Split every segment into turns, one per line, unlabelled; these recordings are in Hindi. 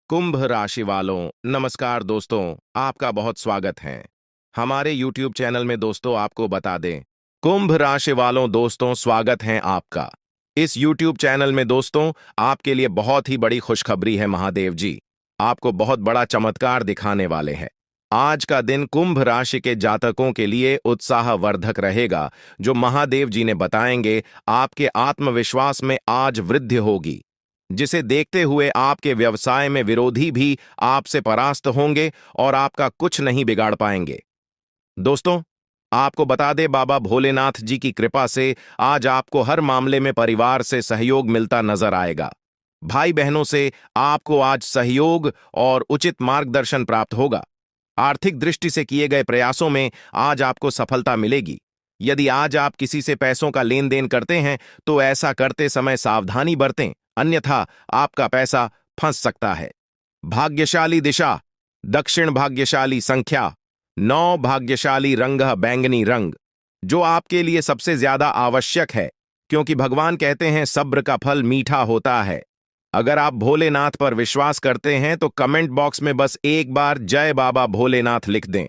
कुंभ राशि वालों, नमस्कार दोस्तों। आपका बहुत स्वागत है हमारे YouTube चैनल में। दोस्तों, आपको बता दें, कुंभ राशि वालों दोस्तों, स्वागत है आपका इस YouTube चैनल में। दोस्तों, आपके लिए बहुत ही बड़ी खुशखबरी है। महादेव जी आपको बहुत बड़ा चमत्कार दिखाने वाले हैं। आज का दिन कुंभ राशि के जातकों के लिए उत्साहवर्धक रहेगा। जो महादेव जी ने बताएंगे, आपके आत्मविश्वास में आज वृद्धि होगी, जिसे देखते हुए आपके व्यवसाय में विरोधी भी आपसे परास्त होंगे और आपका कुछ नहीं बिगाड़ पाएंगे। दोस्तों, आपको बता दे, बाबा भोलेनाथ जी की कृपा से आज आपको हर मामले में परिवार से सहयोग मिलता नजर आएगा। भाई बहनों से आपको आज सहयोग और उचित मार्गदर्शन प्राप्त होगा। आर्थिक दृष्टि से किए गए प्रयासों में आज आपको सफलता मिलेगी। यदि आज आप किसी से पैसों का लेन देन करते हैं तो ऐसा करते समय सावधानी बरतें, अन्यथा आपका पैसा फंस सकता है। भाग्यशाली दिशा दक्षिण, भाग्यशाली संख्या 9, भाग्यशाली रंग बैंगनी रंग, जो आपके लिए सबसे ज्यादा आवश्यक है, क्योंकि भगवान कहते हैं सब्र का फल मीठा होता है। अगर आप भोलेनाथ पर विश्वास करते हैं तो कमेंट बॉक्स में बस एक बार जय बाबा भोलेनाथ लिख दें।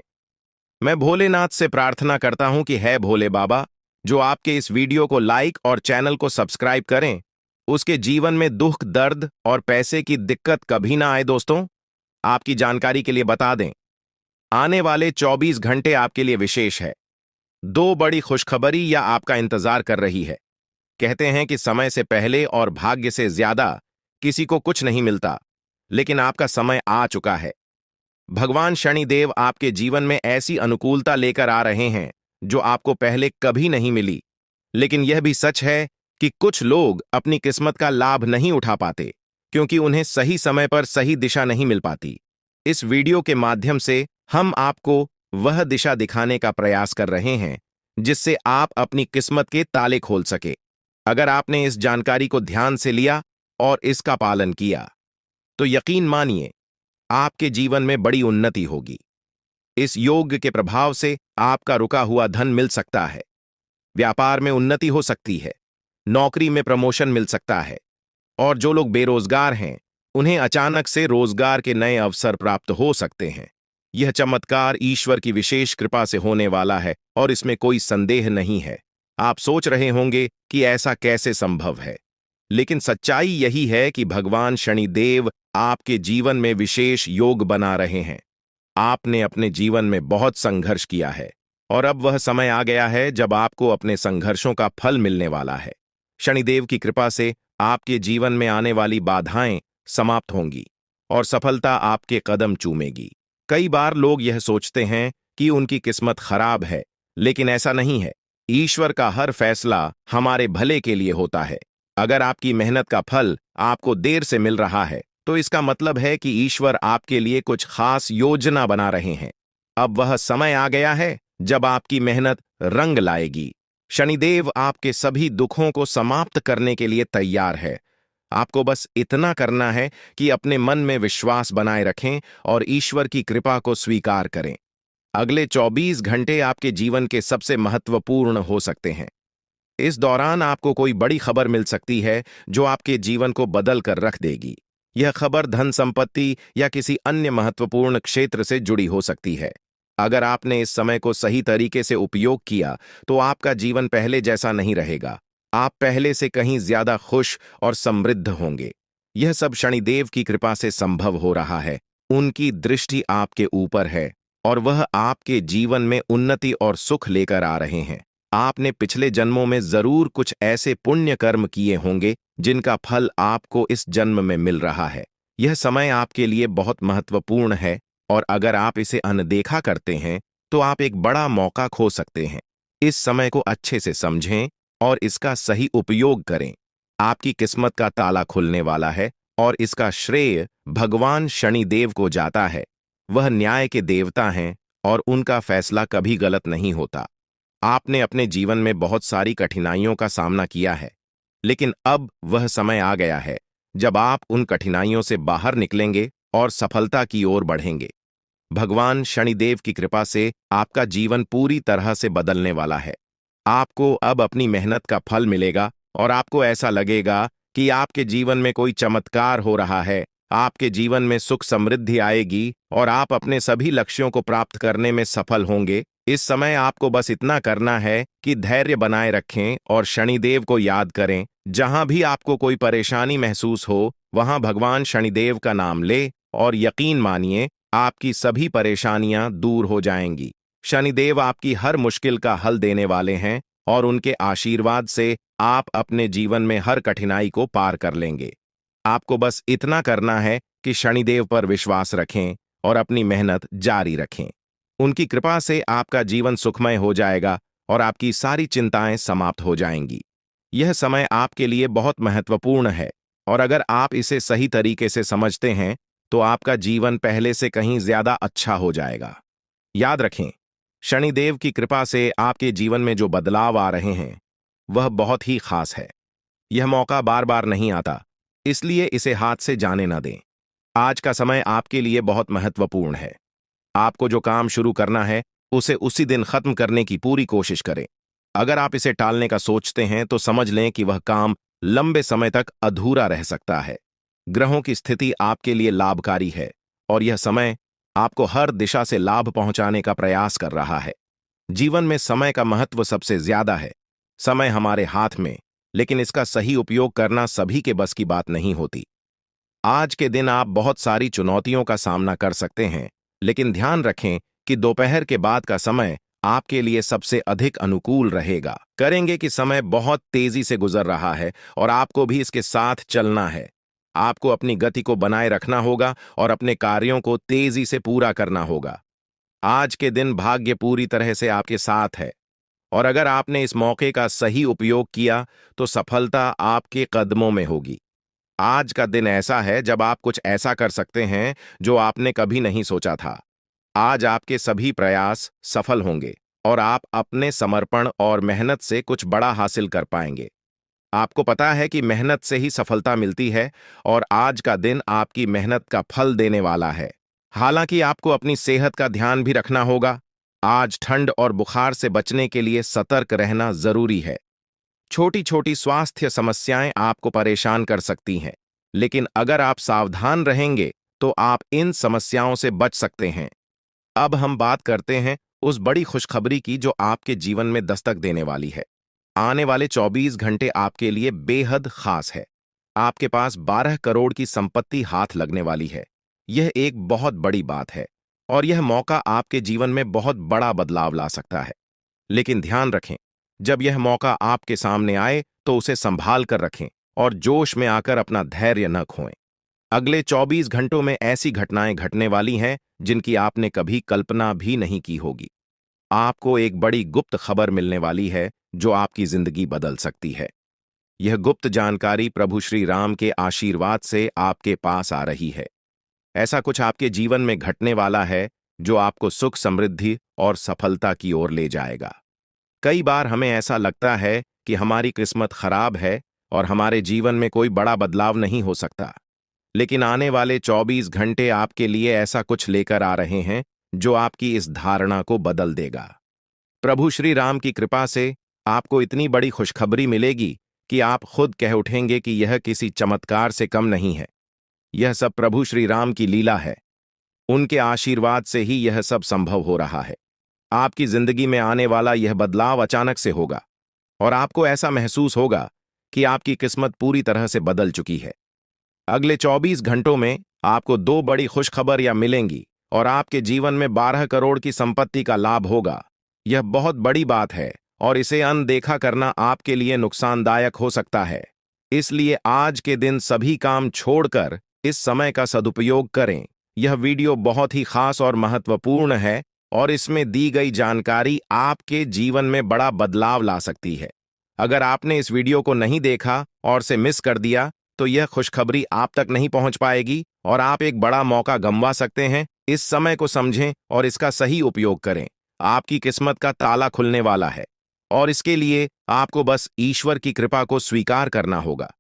मैं भोलेनाथ से प्रार्थना करता हूं कि है भोले बाबा, जो आपके इस वीडियो को लाइक और चैनल को सब्सक्राइब करें, उसके जीवन में दुख, दर्द और पैसे की दिक्कत कभी ना आए। दोस्तों, आपकी जानकारी के लिए बता दें, आने वाले 24 घंटे आपके लिए विशेष है। दो बड़ी खुशखबरी या आपका इंतजार कर रही है। कहते हैं कि समय से पहले और भाग्य से ज्यादा किसी को कुछ नहीं मिलता, लेकिन आपका समय आ चुका है। भगवान शनिदेव आपके जीवन में ऐसी अनुकूलता लेकर आ रहे हैं जो आपको पहले कभी नहीं मिली। लेकिन यह भी सच है कि कुछ लोग अपनी किस्मत का लाभ नहीं उठा पाते, क्योंकि उन्हें सही समय पर सही दिशा नहीं मिल पाती। इस वीडियो के माध्यम से हम आपको वह दिशा दिखाने का प्रयास कर रहे हैं जिससे आप अपनी किस्मत के ताले खोल सके। अगर आपने इस जानकारी को ध्यान से लिया और इसका पालन किया तो यकीन मानिए, आपके जीवन में बड़ी उन्नति होगी। इस योग के प्रभाव से आपका रुका हुआ धन मिल सकता है, व्यापार में उन्नति हो सकती है, नौकरी में प्रमोशन मिल सकता है, और जो लोग बेरोजगार हैं उन्हें अचानक से रोजगार के नए अवसर प्राप्त हो सकते हैं। यह चमत्कार ईश्वर की विशेष कृपा से होने वाला है और इसमें कोई संदेह नहीं है। आप सोच रहे होंगे कि ऐसा कैसे संभव है, लेकिन सच्चाई यही है कि भगवान शनिदेव आपके जीवन में विशेष योग बना रहे हैं। आपने अपने जीवन में बहुत संघर्ष किया है और अब वह समय आ गया है जब आपको अपने संघर्षों का फल मिलने वाला है। शनिदेव की कृपा से आपके जीवन में आने वाली बाधाएं समाप्त होंगी और सफलता आपके कदम चूमेगी। कई बार लोग यह सोचते हैं कि उनकी किस्मत खराब है, लेकिन ऐसा नहीं है। ईश्वर का हर फैसला हमारे भले के लिए होता है। अगर आपकी मेहनत का फल आपको देर से मिल रहा है तो इसका मतलब है कि ईश्वर आपके लिए कुछ खास योजना बना रहे हैं। अब वह समय आ गया है जब आपकी मेहनत रंग लाएगी। शनिदेव आपके सभी दुखों को समाप्त करने के लिए तैयार है। आपको बस इतना करना है कि अपने मन में विश्वास बनाए रखें और ईश्वर की कृपा को स्वीकार करें। अगले 24 घंटे आपके जीवन के सबसे महत्वपूर्ण हो सकते हैं। इस दौरान आपको कोई बड़ी खबर मिल सकती है जो आपके जीवन को बदल कर रख देगी। यह खबर धन, संपत्ति या किसी अन्य महत्वपूर्ण क्षेत्र से जुड़ी हो सकती है। अगर आपने इस समय को सही तरीके से उपयोग किया तो आपका जीवन पहले जैसा नहीं रहेगा। आप पहले से कहीं ज्यादा खुश और समृद्ध होंगे। यह सब शनिदेव की कृपा से संभव हो रहा है। उनकी दृष्टि आपके ऊपर है और वह आपके जीवन में उन्नति और सुख लेकर आ रहे हैं। आपने पिछले जन्मों में जरूर कुछ ऐसे पुण्य कर्म किए होंगे जिनका फल आपको इस जन्म में मिल रहा है। यह समय आपके लिए बहुत महत्वपूर्ण है और अगर आप इसे अनदेखा करते हैं तो आप एक बड़ा मौका खो सकते हैं। इस समय को अच्छे से समझें और इसका सही उपयोग करें। आपकी किस्मत का ताला खुलने वाला है और इसका श्रेय भगवान शनिदेव को जाता है। वह न्याय के देवता हैं और उनका फैसला कभी गलत नहीं होता। आपने अपने जीवन में बहुत सारी कठिनाइयों का सामना किया है, लेकिन अब वह समय आ गया है जब आप उन कठिनाइयों से बाहर निकलेंगे और सफलता की ओर बढ़ेंगे। भगवान शनिदेव की कृपा से आपका जीवन पूरी तरह से बदलने वाला है। आपको अब अपनी मेहनत का फल मिलेगा और आपको ऐसा लगेगा कि आपके जीवन में कोई चमत्कार हो रहा है आपके जीवन में सुख समृद्धि आएगी और आप अपने सभी लक्ष्यों को प्राप्त करने में सफल होंगे। इस समय आपको बस इतना करना है कि धैर्य बनाए रखें और शनिदेव को याद करें। जहां भी आपको कोई परेशानी महसूस हो, वहां भगवान शनिदेव का नाम ले और यकीन मानिए आपकी सभी परेशानियां दूर हो जाएंगी। शनिदेव आपकी हर मुश्किल का हल देने वाले हैं और उनके आशीर्वाद से आप अपने जीवन में हर कठिनाई को पार कर लेंगे। आपको बस इतना करना है कि शनिदेव पर विश्वास रखें और अपनी मेहनत जारी रखें। उनकी कृपा से आपका जीवन सुखमय हो जाएगा और आपकी सारी चिंताएं समाप्त हो जाएंगी। यह समय आपके लिए बहुत महत्वपूर्ण है और अगर आप इसे सही तरीके से समझते हैं तो आपका जीवन पहले से कहीं ज्यादा अच्छा हो जाएगा। याद रखें, शनिदेव की कृपा से आपके जीवन में जो बदलाव आ रहे हैं वह बहुत ही खास है। यह मौका बार बार नहीं आता, इसलिए इसे हाथ से जाने न दें। आज का समय आपके लिए बहुत महत्वपूर्ण है। आपको जो काम शुरू करना है उसे उसी दिन खत्म करने की पूरी कोशिश करें। अगर आप इसे टालने का सोचते हैं तो समझ लें कि वह काम लंबे समय तक अधूरा रह सकता है। ग्रहों की स्थिति आपके लिए लाभकारी है और यह समय आपको हर दिशा से लाभ पहुंचाने का प्रयास कर रहा है। जीवन में समय का महत्व सबसे ज्यादा है। समय हमारे हाथ में, लेकिन इसका सही उपयोग करना सभी के बस की बात नहीं होती। आज के दिन आप बहुत सारी चुनौतियों का सामना कर सकते हैं, लेकिन ध्यान रखें कि दोपहर के बाद का समय आपके लिए सबसे अधिक अनुकूल रहेगा। करेंगे कि समय बहुत तेजी से गुजर रहा है और आपको भी इसके साथ चलना है। आपको अपनी गति को बनाए रखना होगा और अपने कार्यों को तेजी से पूरा करना होगा। आज के दिन भाग्य पूरी तरह से आपके साथ है और अगर आपने इस मौके का सही उपयोग किया तो सफलता आपके कदमों में होगी। आज का दिन ऐसा है जब आप कुछ ऐसा कर सकते हैं जो आपने कभी नहीं सोचा था। आज आपके सभी प्रयास सफल होंगे और आप अपने समर्पण और मेहनत से कुछ बड़ा हासिल कर पाएंगे। आपको पता है कि मेहनत से ही सफलता मिलती है और आज का दिन आपकी मेहनत का फल देने वाला है। हालांकि आपको अपनी सेहत का ध्यान भी रखना होगा। आज ठंड और बुखार से बचने के लिए सतर्क रहना जरूरी है। छोटी छोटी स्वास्थ्य समस्याएं आपको परेशान कर सकती हैं, लेकिन अगर आप सावधान रहेंगे तो आप इन समस्याओं से बच सकते हैं। अब हम बात करते हैं उस बड़ी खुशखबरी की जो आपके जीवन में दस्तक देने वाली है। आने वाले 24 घंटे आपके लिए बेहद खास है। आपके पास 12 करोड़ की संपत्ति हाथ लगने वाली है। यह एक बहुत बड़ी बात है और यह मौका आपके जीवन में बहुत बड़ा बदलाव ला सकता है। लेकिन ध्यान रखें, जब यह मौका आपके सामने आए तो उसे संभाल कर रखें और जोश में आकर अपना धैर्य न खोएं। अगले 24 घंटों में ऐसी घटनाएं घटने वाली हैं जिनकी आपने कभी कल्पना भी नहीं की होगी। आपको एक बड़ी गुप्त खबर मिलने वाली है जो आपकी जिंदगी बदल सकती है। यह गुप्त जानकारी प्रभु श्री राम के आशीर्वाद से आपके पास आ रही है। ऐसा कुछ आपके जीवन में घटने वाला है जो आपको सुख समृद्धि और सफलता की ओर ले जाएगा। कई बार हमें ऐसा लगता है कि हमारी किस्मत खराब है और हमारे जीवन में कोई बड़ा बदलाव नहीं हो सकता, लेकिन आने वाले 24 घंटे आपके लिए ऐसा कुछ लेकर आ रहे हैं जो आपकी इस धारणा को बदल देगा। प्रभु श्री राम की कृपा से आपको इतनी बड़ी खुशखबरी मिलेगी कि आप खुद कह उठेंगे कि यह किसी चमत्कार से कम नहीं है। यह सब प्रभु श्री राम की लीला है। उनके आशीर्वाद से ही यह सब संभव हो रहा है। आपकी जिंदगी में आने वाला यह बदलाव अचानक से होगा और आपको ऐसा महसूस होगा कि आपकी किस्मत पूरी तरह से बदल चुकी है। अगले 24 घंटों में आपको दो बड़ी खुशखबरियां मिलेंगी और आपके जीवन में 12 करोड़ की संपत्ति का लाभ होगा। यह बहुत बड़ी बात है और इसे अनदेखा करना आपके लिए नुकसानदायक हो सकता है। इसलिए आज के दिन सभी काम छोड़कर इस समय का सदुपयोग करें। यह वीडियो बहुत ही खास और महत्वपूर्ण है और इसमें दी गई जानकारी आपके जीवन में बड़ा बदलाव ला सकती है। अगर आपने इस वीडियो को नहीं देखा और से मिस कर दिया तो यह खुशखबरी आप तक नहीं पहुंच पाएगी और आप एक बड़ा मौका गंवा सकते हैं। इस समय को समझें और इसका सही उपयोग करें। आपकी किस्मत का ताला खुलने वाला है और इसके लिए आपको बस ईश्वर की कृपा को स्वीकार करना होगा।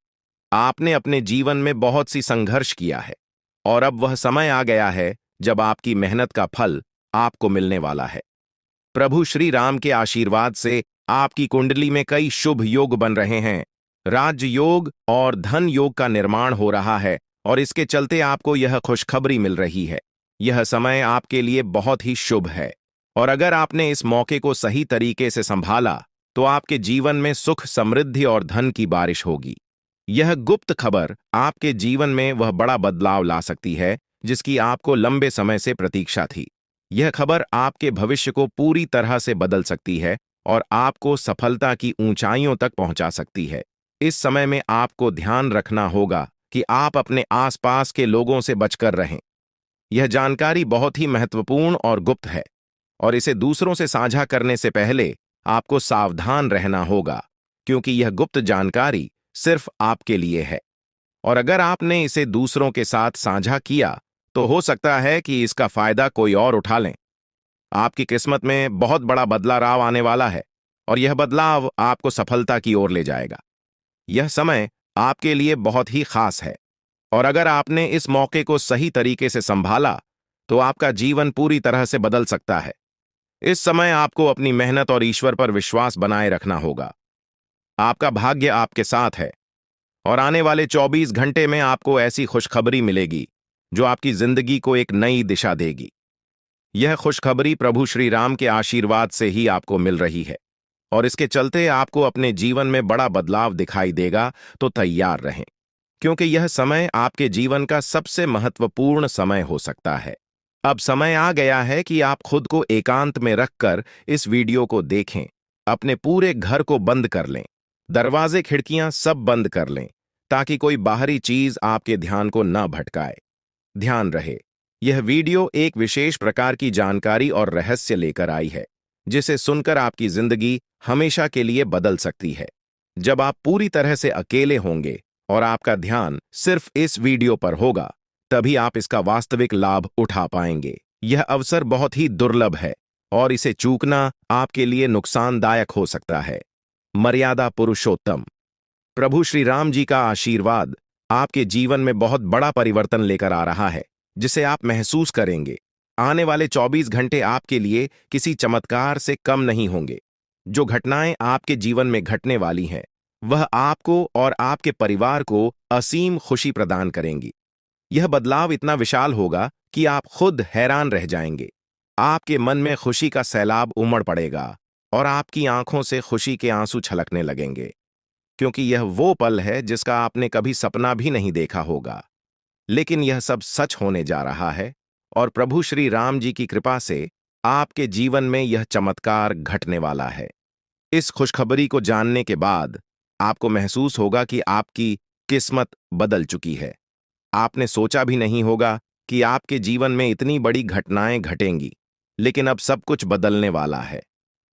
आपने अपने जीवन में बहुत सी संघर्ष किया है और अब वह समय आ गया है जब आपकी मेहनत का फल आपको मिलने वाला है। प्रभु श्री राम के आशीर्वाद से आपकी कुंडली में कई शुभ योग बन रहे हैं। राज्य योग और धन योग का निर्माण हो रहा है और इसके चलते आपको यह खुशखबरी मिल रही है। यह समय आपके लिए बहुत ही शुभ है, और अगर आपने इस मौके को सही तरीके से संभाला तो आपके जीवन में सुख, समृद्धि और धन की बारिश होगी। यह गुप्त खबर आपके जीवन में वह बड़ा बदलाव ला सकती है जिसकी आपको लंबे समय से प्रतीक्षा थी। यह खबर आपके भविष्य को पूरी तरह से बदल सकती है और आपको सफलता की ऊंचाइयों तक पहुंचा सकती है। इस समय में आपको ध्यान रखना होगा कि आप अपने आसपास के लोगों से बचकर रहें। यह जानकारी बहुत ही महत्वपूर्ण और गुप्त है, और इसे दूसरों से साझा करने से पहले आपको सावधान रहना होगा, क्योंकि यह गुप्त जानकारी सिर्फ आपके लिए है। और अगर आपने इसे दूसरों के साथ साझा किया तो हो सकता है कि इसका फायदा कोई और उठा लें। आपकी किस्मत में बहुत बड़ा बदलाव आने वाला है, और यह बदलाव आपको सफलता की ओर ले जाएगा। यह समय आपके लिए बहुत ही खास है, और अगर आपने इस मौके को सही तरीके से संभाला तो आपका जीवन पूरी तरह से बदल सकता है। इस समय आपको अपनी मेहनत और ईश्वर पर विश्वास बनाए रखना होगा। आपका भाग्य आपके साथ है, और आने वाले 24 घंटे में आपको ऐसी खुशखबरी मिलेगी जो आपकी जिंदगी को एक नई दिशा देगी। यह खुशखबरी प्रभु श्री राम के आशीर्वाद से ही आपको मिल रही है, और इसके चलते आपको अपने जीवन में बड़ा बदलाव दिखाई देगा। तो तैयार रहें, क्योंकि यह समय आपके जीवन का सबसे महत्वपूर्ण समय हो सकता है। अब समय आ गया है कि आप खुद को एकांत में रखकर इस वीडियो को देखें। अपने पूरे घर को बंद कर लें, दरवाजे खिड़कियां सब बंद कर लें, ताकि कोई बाहरी चीज आपके ध्यान को न भटकाए। ध्यान रहे, यह वीडियो एक विशेष प्रकार की जानकारी और रहस्य लेकर आई है, जिसे सुनकर आपकी जिंदगी हमेशा के लिए बदल सकती है। जब आप पूरी तरह से अकेले होंगे और आपका ध्यान सिर्फ इस वीडियो पर होगा, तभी आप इसका वास्तविक लाभ उठा पाएंगे। यह अवसर बहुत ही दुर्लभ है, और इसे चूकना आपके लिए नुकसानदायक हो सकता है। मर्यादा पुरुषोत्तम प्रभु श्री राम जी का आशीर्वाद आपके जीवन में बहुत बड़ा परिवर्तन लेकर आ रहा है, जिसे आप महसूस करेंगे। आने वाले 24 घंटे आपके लिए किसी चमत्कार से कम नहीं होंगे। जो घटनाएं आपके जीवन में घटने वाली हैं, वह आपको और आपके परिवार को असीम खुशी प्रदान करेंगी। यह बदलाव इतना विशाल होगा कि आप खुद हैरान रह जाएंगे। आपके मन में खुशी का सैलाब उमड़ पड़ेगा, और आपकी आंखों से खुशी के आंसू छलकने लगेंगे, क्योंकि यह वो पल है जिसका आपने कभी सपना भी नहीं देखा होगा। लेकिन यह सब सच होने जा रहा है, और प्रभु श्री राम जी की कृपा से आपके जीवन में यह चमत्कार घटने वाला है। इस खुशखबरी को जानने के बाद आपको महसूस होगा कि आपकी किस्मत बदल चुकी है। आपने सोचा भी नहीं होगा कि आपके जीवन में इतनी बड़ी घटनाएं घटेंगी, लेकिन अब सब कुछ बदलने वाला है।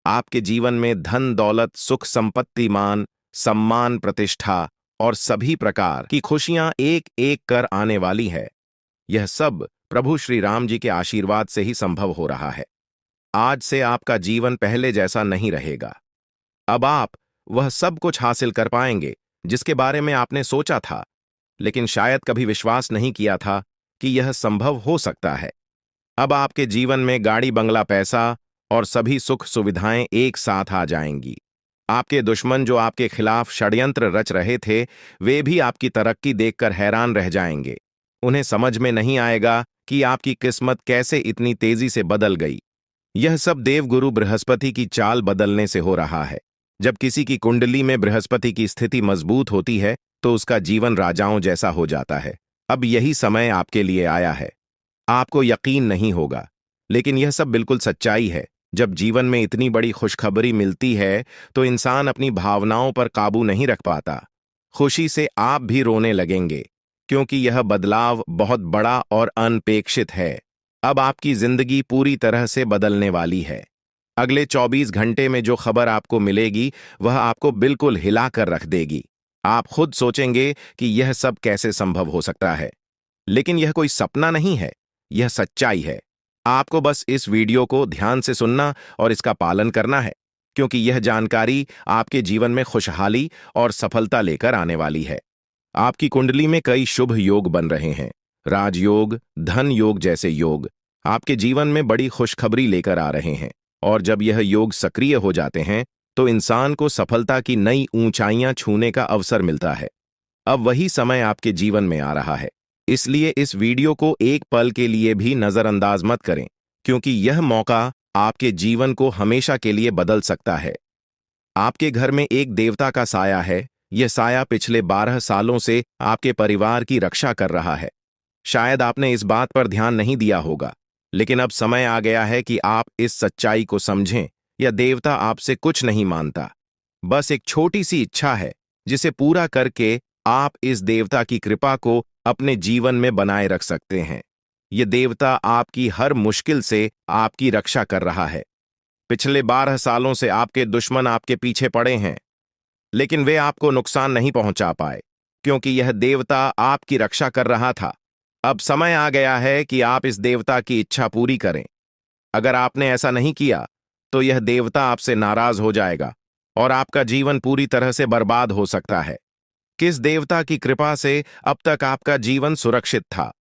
आपके जीवन में धन, दौलत, सुख, संपत्ति, मान, सम्मान, प्रतिष्ठा और सभी प्रकार की खुशियां एक एक कर आने वाली है। यह सब प्रभु श्री राम जी के आशीर्वाद से ही संभव हो रहा है। आज से आपका जीवन पहले जैसा नहीं रहेगा। अब आप वह सब कुछ हासिल कर पाएंगे जिसके बारे में आपने सोचा था, लेकिन शायद कभी विश्वास नहीं किया था कि यह संभव हो सकता है। अब आपके जीवन में गाड़ी, बंगला, पैसा और सभी सुख सुविधाएं एक साथ आ जाएंगी। आपके दुश्मन जो आपके खिलाफ षड्यंत्र रच रहे थे, वे भी आपकी तरक्की देखकर हैरान रह जाएंगे। उन्हें समझ में नहीं आएगा कि आपकी किस्मत कैसे इतनी तेजी से बदल गई। यह सब देवगुरु बृहस्पति की चाल बदलने से हो रहा है। जब किसी की कुंडली में बृहस्पति की स्थिति मजबूत होती है तो उसका जीवन राजाओं जैसा हो जाता है। अब यही समय आपके लिए आया है। आपको यकीन नहीं होगा, लेकिन यह सब बिल्कुल सच्चाई है। जब जीवन में इतनी बड़ी खुशखबरी मिलती है तो इंसान अपनी भावनाओं पर काबू नहीं रख पाता। खुशी से आप भी रोने लगेंगे, क्योंकि यह बदलाव बहुत बड़ा और अनपेक्षित है। अब आपकी जिंदगी पूरी तरह से बदलने वाली है। अगले 24 घंटे में जो खबर आपको मिलेगी वह आपको बिल्कुल हिलाकर रख देगी। आप खुद सोचेंगे कि यह सब कैसे संभव हो सकता है, लेकिन यह कोई सपना नहीं है, यह सच्चाई है। आपको बस इस वीडियो को ध्यान से सुनना और इसका पालन करना है, क्योंकि यह जानकारी आपके जीवन में खुशहाली और सफलता लेकर आने वाली है। आपकी कुंडली में कई शुभ योग बन रहे हैं। राजयोग, धन योग जैसे योग आपके जीवन में बड़ी खुशखबरी लेकर आ रहे हैं, और जब यह योग सक्रिय हो जाते हैं तो इंसान को सफलता की नई ऊंचाइयां छूने का अवसर मिलता है। अब वही समय आपके जीवन में आ रहा है। इसलिए इस वीडियो को एक पल के लिए भी नजरअंदाज मत करें, क्योंकि यह मौका आपके जीवन को हमेशा के लिए बदल सकता है। आपके घर में एक देवता का साया है। यह साया पिछले 12 सालों से आपके परिवार की रक्षा कर रहा है। शायद आपने इस बात पर ध्यान नहीं दिया होगा, लेकिन अब समय आ गया है कि आप इस सच्चाई को समझें। यह देवता आपसे कुछ नहीं मानता, बस एक छोटी सी इच्छा है, जिसे पूरा करके आप इस देवता की कृपा को अपने जीवन में बनाए रख सकते हैं। यह देवता आपकी हर मुश्किल से आपकी रक्षा कर रहा है। पिछले 12 सालों से आपके दुश्मन आपके पीछे पड़े हैं, लेकिन वे आपको नुकसान नहीं पहुंचा पाए, क्योंकि यह देवता आपकी रक्षा कर रहा था। अब समय आ गया है कि आप इस देवता की इच्छा पूरी करें। अगर आपने ऐसा नहीं किया, तो यह देवता आपसे नाराज हो जाएगा और आपका जीवन पूरी तरह से बर्बाद हो सकता है। किस देवता की कृपा से अब तक आपका जीवन सुरक्षित था?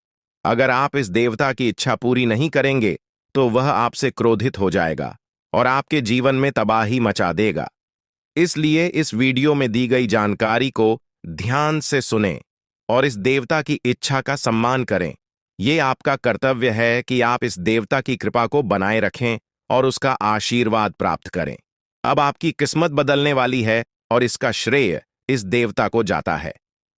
अगर आप इस देवता की इच्छा पूरी नहीं करेंगे, तो वह आपसे क्रोधित हो जाएगा और आपके जीवन में तबाही मचा देगा। इसलिए इस वीडियो में दी गई जानकारी को ध्यान से सुनें और इस देवता की इच्छा का सम्मान करें। यह आपका कर्तव्य है कि आप इस देवता की कृपा को बनाए रखें और उसका आशीर्वाद प्राप्त करें। अब आपकी किस्मत बदलने वाली है और इसका श्रेय इस देवता को जाता है।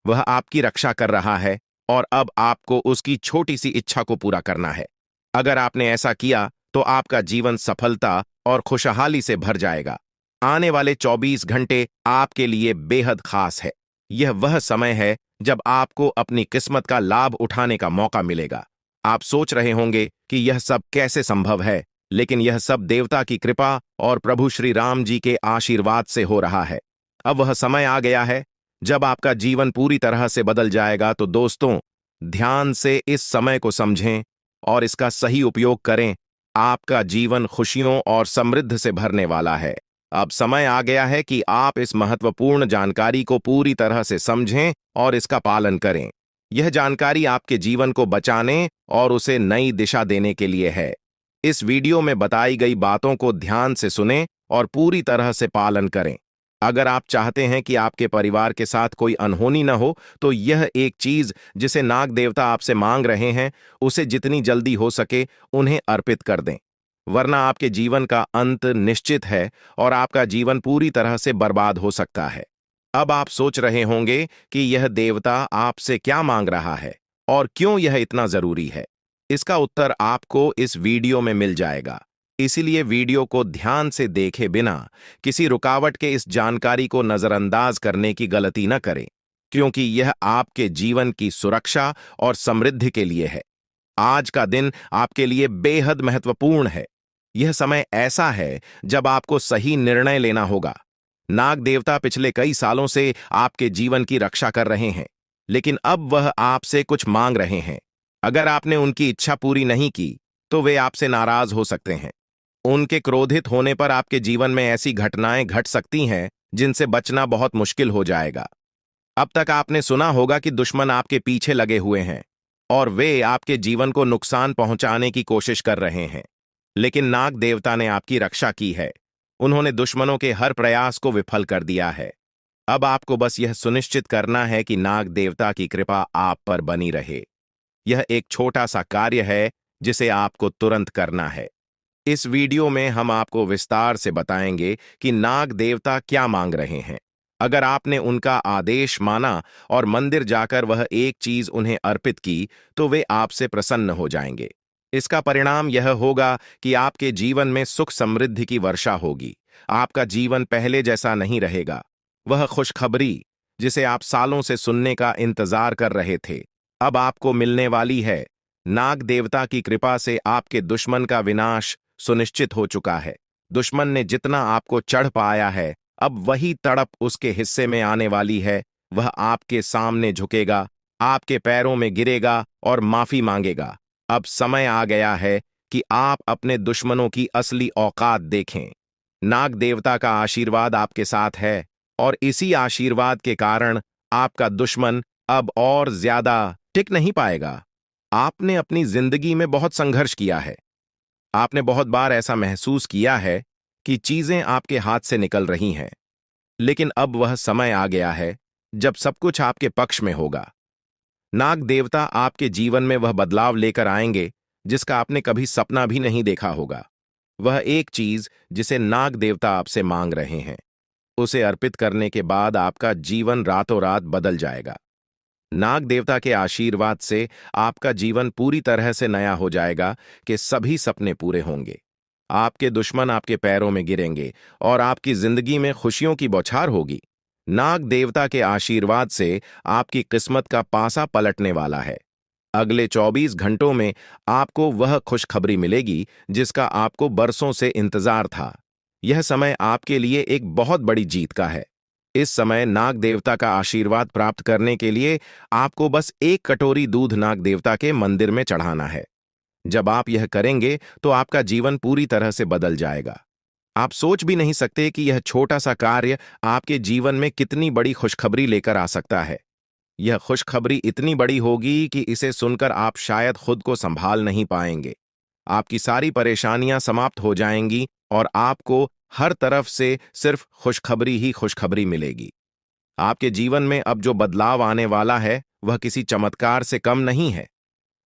वह आपकी रक्षा कर रहा है और अब आपको उसकी छोटी सी इच्छा को पूरा करना है। अगर आपने ऐसा किया, तो आपका जीवन सफलता और खुशहाली से भर जाएगा। आने वाले 24 घंटे आपके लिए बेहद खास है। यह वह समय है जब आपको अपनी किस्मत का लाभ उठाने का मौका मिलेगा। आप सोच रहे होंगे कि यह सब कैसे संभव है, लेकिन यह सब देवता की कृपा और प्रभु श्री राम जी के आशीर्वाद से हो रहा है। अब वह समय आ गया है जब आपका जीवन पूरी तरह से बदल जाएगा। तो दोस्तों, ध्यान से इस समय को समझें और इसका सही उपयोग करें। आपका जीवन खुशियों और समृद्धि से भरने वाला है। अब समय आ गया है कि आप इस महत्वपूर्ण जानकारी को पूरी तरह से समझें और इसका पालन करें। यह जानकारी आपके जीवन को बचाने और उसे नई दिशा देने के लिए है। इस वीडियो में बताई गई बातों को ध्यान से सुनें और पूरी तरह से पालन करें। अगर आप चाहते हैं कि आपके परिवार के साथ कोई अनहोनी न हो, तो यह एक चीज जिसे नाग देवता आपसे मांग रहे हैं, उसे जितनी जल्दी हो सके उन्हें अर्पित कर दें, वरना आपके जीवन का अंत निश्चित है और आपका जीवन पूरी तरह से बर्बाद हो सकता है। अब आप सोच रहे होंगे कि यह देवता आपसे क्या मांग रहा है और क्यों यह इतना जरूरी है। इसका उत्तर आपको इस वीडियो में मिल जाएगा। इसीलिए वीडियो को ध्यान से देखे बिना किसी रुकावट के इस जानकारी को नजरअंदाज करने की गलती न करें, क्योंकि यह आपके जीवन की सुरक्षा और समृद्धि के लिए है। आज का दिन आपके लिए बेहद महत्वपूर्ण है। यह समय ऐसा है जब आपको सही निर्णय लेना होगा। नाग देवता पिछले कई सालों से आपके जीवन की रक्षा कर रहे हैं, लेकिन अब वह आपसे कुछ मांग रहे हैं। अगर आपने उनकी इच्छा पूरी नहीं की, तो वे आपसे नाराज हो सकते हैं। उनके क्रोधित होने पर आपके जीवन में ऐसी घटनाएं घट सकती हैं जिनसे बचना बहुत मुश्किल हो जाएगा। अब तक आपने सुना होगा कि दुश्मन आपके पीछे लगे हुए हैं और वे आपके जीवन को नुकसान पहुंचाने की कोशिश कर रहे हैं, लेकिन नाग देवता ने आपकी रक्षा की है। उन्होंने दुश्मनों के हर प्रयास को विफल कर दिया है। अब आपको बस यह सुनिश्चित करना है कि नाग देवता की कृपा आप पर बनी रहे। यह एक छोटा सा कार्य है जिसे आपको तुरंत करना है। इस वीडियो में हम आपको विस्तार से बताएंगे कि नाग देवता क्या मांग रहे हैं। अगर आपने उनका आदेश माना और मंदिर जाकर वह एक चीज उन्हें अर्पित की, तो वे आपसे प्रसन्न हो जाएंगे। इसका परिणाम यह होगा कि आपके जीवन में सुख समृद्धि की वर्षा होगी। आपका जीवन पहले जैसा नहीं रहेगा। वह खुशखबरी जिसे आप सालों से सुनने का इंतजार कर रहे थे, अब आपको मिलने वाली है। नाग देवता की कृपा से आपके दुश्मन का विनाश सुनिश्चित हो चुका है। दुश्मन ने जितना आपको चढ़ पाया है, अब वही तड़प उसके हिस्से में आने वाली है। वह आपके सामने झुकेगा, आपके पैरों में गिरेगा और माफी मांगेगा। अब समय आ गया है कि आप अपने दुश्मनों की असली औकात देखें। नाग देवता का आशीर्वाद आपके साथ है और इसी आशीर्वाद के कारण आपका दुश्मन अब और ज्यादा टिक नहीं पाएगा। आपने अपनी जिंदगी में बहुत संघर्ष किया है। आपने बहुत बार ऐसा महसूस किया है कि चीजें आपके हाथ से निकल रही हैं, लेकिन अब वह समय आ गया है जब सब कुछ आपके पक्ष में होगा। नाग देवता आपके जीवन में वह बदलाव लेकर आएंगे जिसका आपने कभी सपना भी नहीं देखा होगा। वह एक चीज जिसे नाग देवता आपसे मांग रहे हैं, उसे अर्पित करने के बाद आपका जीवन रातों रात बदल जाएगा। नाग देवता के आशीर्वाद से आपका जीवन पूरी तरह से नया हो जाएगा कि सभी सपने पूरे होंगे। आपके दुश्मन आपके पैरों में गिरेंगे और आपकी जिंदगी में खुशियों की बौछार होगी। नाग देवता के आशीर्वाद से आपकी किस्मत का पासा पलटने वाला है। अगले 24 घंटों में आपको वह खुशखबरी मिलेगी जिसका आपको बरसों से इंतजार था। यह समय आपके लिए एक बहुत बड़ी जीत का है। इस समय नाग देवता का आशीर्वाद प्राप्त करने के लिए आपको बस एक कटोरी दूध नाग देवता के मंदिर में चढ़ाना है। जब आप यह करेंगे तो आपका जीवन पूरी तरह से बदल जाएगा। आप सोच भी नहीं सकते कि यह छोटा सा कार्य आपके जीवन में कितनी बड़ी खुशखबरी लेकर आ सकता है। यह खुशखबरी इतनी बड़ी होगी कि इसे सुनकर आप शायद खुद को संभाल नहीं पाएंगे। आपकी सारी परेशानियां समाप्त हो जाएंगी और आपको हर तरफ से सिर्फ खुशखबरी ही खुशखबरी मिलेगी। आपके जीवन में अब जो बदलाव आने वाला है वह किसी चमत्कार से कम नहीं है।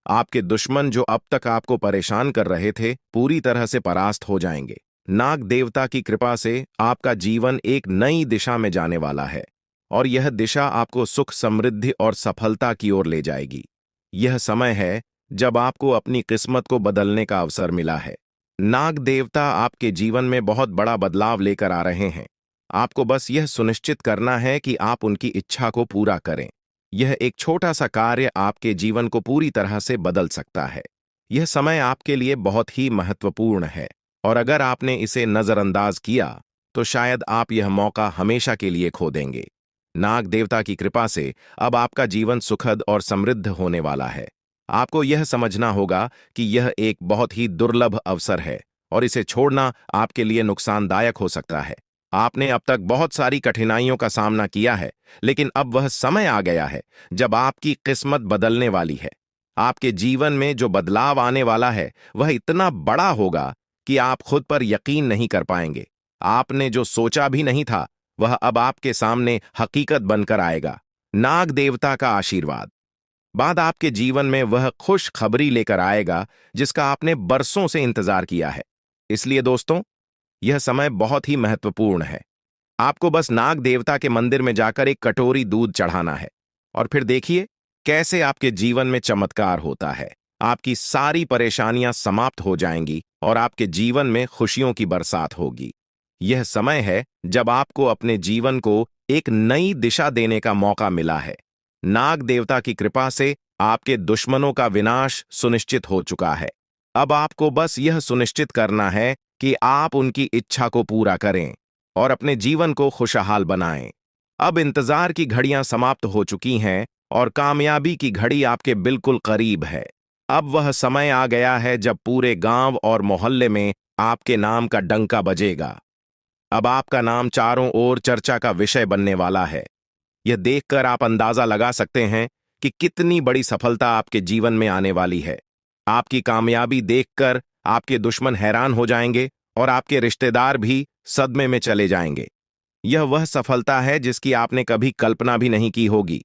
आपके दुश्मन जो अब तक आपको परेशान कर रहे थे पूरी तरह से परास्त हो जाएंगे। नाग देवता की कृपा से आपका जीवन एक नई दिशा में जाने वाला है और यह दिशा आपको सुख, समृद्धि और सफलता की ओर ले जाएगी। यह समय है जब आपको अपनी किस्मत को बदलने का अवसर मिला है। नाग देवता आपके जीवन में बहुत बड़ा बदलाव लेकर आ रहे हैं। आपको बस यह सुनिश्चित करना है कि आप उनकी इच्छा को पूरा करें। यह एक छोटा सा कार्य आपके जीवन को पूरी तरह से बदल सकता है। यह समय आपके लिए बहुत ही महत्वपूर्ण है और अगर आपने इसे नजरअंदाज किया तो शायद आप यह मौका हमेशा के लिए खो देंगे। नाग देवता की कृपा से अब आपका जीवन सुखद और समृद्ध होने वाला है। आपको यह समझना होगा कि यह एक बहुत ही दुर्लभ अवसर है और इसे छोड़ना आपके लिए नुकसानदायक हो सकता है। आपने अब तक बहुत सारी कठिनाइयों का सामना किया है, लेकिन अब वह समय आ गया है जब आपकी किस्मत बदलने वाली है। आपके जीवन में जो बदलाव आने वाला है वह इतना बड़ा होगा कि आप खुद पर यकीन नहीं कर पाएंगे। आपने जो सोचा भी नहीं था वह अब आपके सामने हकीकत बनकर आएगा। नाग देवता का आशीर्वाद बाद आपके जीवन में वह खुश खबरी लेकर आएगा जिसका आपने बरसों से इंतजार किया है। इसलिए दोस्तों, यह समय बहुत ही महत्वपूर्ण है। आपको बस नाग देवता के मंदिर में जाकर एक कटोरी दूध चढ़ाना है और फिर देखिए कैसे आपके जीवन में चमत्कार होता है। आपकी सारी परेशानियां समाप्त हो जाएंगी और आपके जीवन में खुशियों की बरसात होगी। यह समय है जब आपको अपने जीवन को एक नई दिशा देने का मौका मिला है। नाग देवता की कृपा से आपके दुश्मनों का विनाश सुनिश्चित हो चुका है। अब आपको बस यह सुनिश्चित करना है कि आप उनकी इच्छा को पूरा करें और अपने जीवन को खुशहाल बनाएं। अब इंतजार की घड़ियां समाप्त हो चुकी हैं और कामयाबी की घड़ी आपके बिल्कुल करीब है। अब वह समय आ गया है जब पूरे गांव और मोहल्ले में आपके नाम का डंका बजेगा। अब आपका नाम चारों ओर चर्चा का विषय बनने वाला है। यह देखकर आप अंदाजा लगा सकते हैं कि कितनी बड़ी सफलता आपके जीवन में आने वाली है। आपकी कामयाबी देखकर आपके दुश्मन हैरान हो जाएंगे और आपके रिश्तेदार भी सदमे में चले जाएंगे। यह वह सफलता है जिसकी आपने कभी कल्पना भी नहीं की होगी।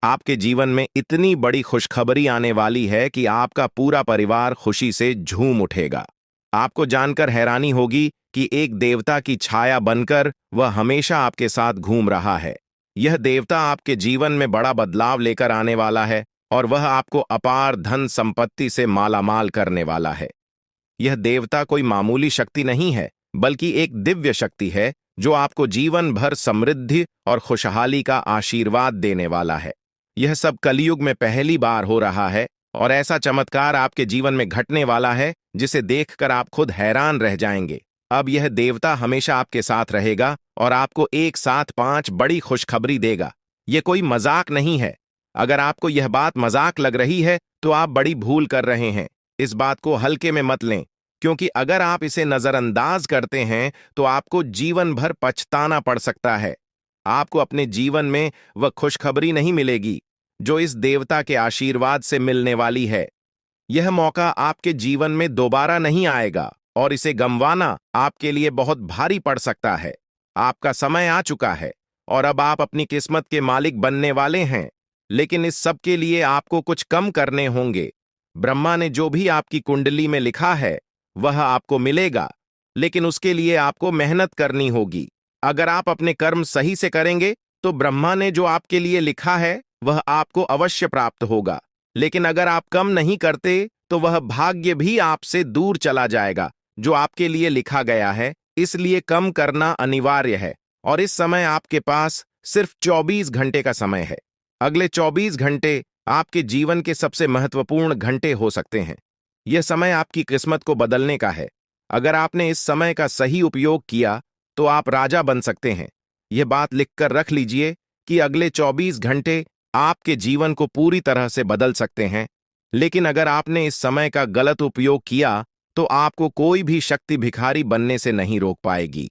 आपके जीवन में इतनी बड़ी खुशखबरी आने वाली है कि आपका पूरा परिवार खुशी से झूम उठेगा। आपको जानकर हैरानी होगी कि एक देवता की छाया बनकर वह हमेशा आपके साथ घूम रहा है। यह देवता आपके जीवन में बड़ा बदलाव लेकर आने वाला है और वह आपको अपार धन संपत्ति से मालामाल करने वाला है। यह देवता कोई मामूली शक्ति नहीं है, बल्कि एक दिव्य शक्ति है जो आपको जीवन भर समृद्धि और खुशहाली का आशीर्वाद देने वाला है। यह सब कलयुग में पहली बार हो रहा है और ऐसा चमत्कार आपके जीवन में घटने वाला है जिसे देखकर आप खुद हैरान रह जाएंगे। अब यह देवता हमेशा आपके साथ रहेगा और आपको एक साथ 5 बड़ी खुशखबरी देगा। यह कोई मजाक नहीं है। अगर आपको यह बात मजाक लग रही है तो आप बड़ी भूल कर रहे हैं। इस बात को हल्के में मत लें, क्योंकि अगर आप इसे नजरअंदाज करते हैं तो आपको जीवन भर पछताना पड़ सकता है। आपको अपने जीवन में वह खुशखबरी नहीं मिलेगी जो इस देवता के आशीर्वाद से मिलने वाली है। यह मौका आपके जीवन में दोबारा नहीं आएगा और इसे गंवाना आपके लिए बहुत भारी पड़ सकता है। आपका समय आ चुका है और अब आप अपनी किस्मत के मालिक बनने वाले हैं। लेकिन इस सब के लिए आपको कुछ कम करने होंगे। ब्रह्मा ने जो भी आपकी कुंडली में लिखा है वह आपको मिलेगा, लेकिन उसके लिए आपको मेहनत करनी होगी। अगर आप अपने कर्म सही से करेंगे तो ब्रह्मा ने जो आपके लिए लिखा है वह आपको अवश्य प्राप्त होगा। लेकिन अगर आप कम नहीं करते तो वह भाग्य भी आपसे दूर चला जाएगा जो आपके लिए लिखा गया है। इसलिए कम करना अनिवार्य है। और इस समय आपके पास सिर्फ 24 घंटे का समय है। अगले 24 घंटे आपके जीवन के सबसे महत्वपूर्ण घंटे हो सकते हैं। यह समय आपकी किस्मत को बदलने का है। अगर आपने इस समय का सही उपयोग किया तो आप राजा बन सकते हैं। यह बात लिखकर रख लीजिए कि अगले 24 घंटे आपके जीवन को पूरी तरह से बदल सकते हैं। लेकिन अगर आपने इस समय का गलत उपयोग किया तो आपको कोई भी शक्ति भिखारी बनने से नहीं रोक पाएगी।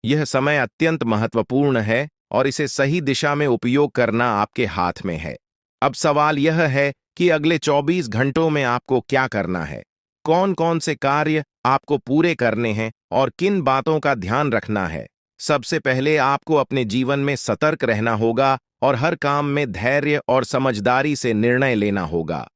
यह समय अत्यंत महत्वपूर्ण है और इसे सही दिशा में उपयोग करना आपके हाथ में है। अब सवाल यह है कि अगले 24 घंटों में आपको क्या करना है, कौन कौन से कार्य आपको पूरे करने हैं और किन बातों का ध्यान रखना है। सबसे पहले आपको अपने जीवन में सतर्क रहना होगा और हर काम में धैर्य और समझदारी से निर्णय लेना होगा।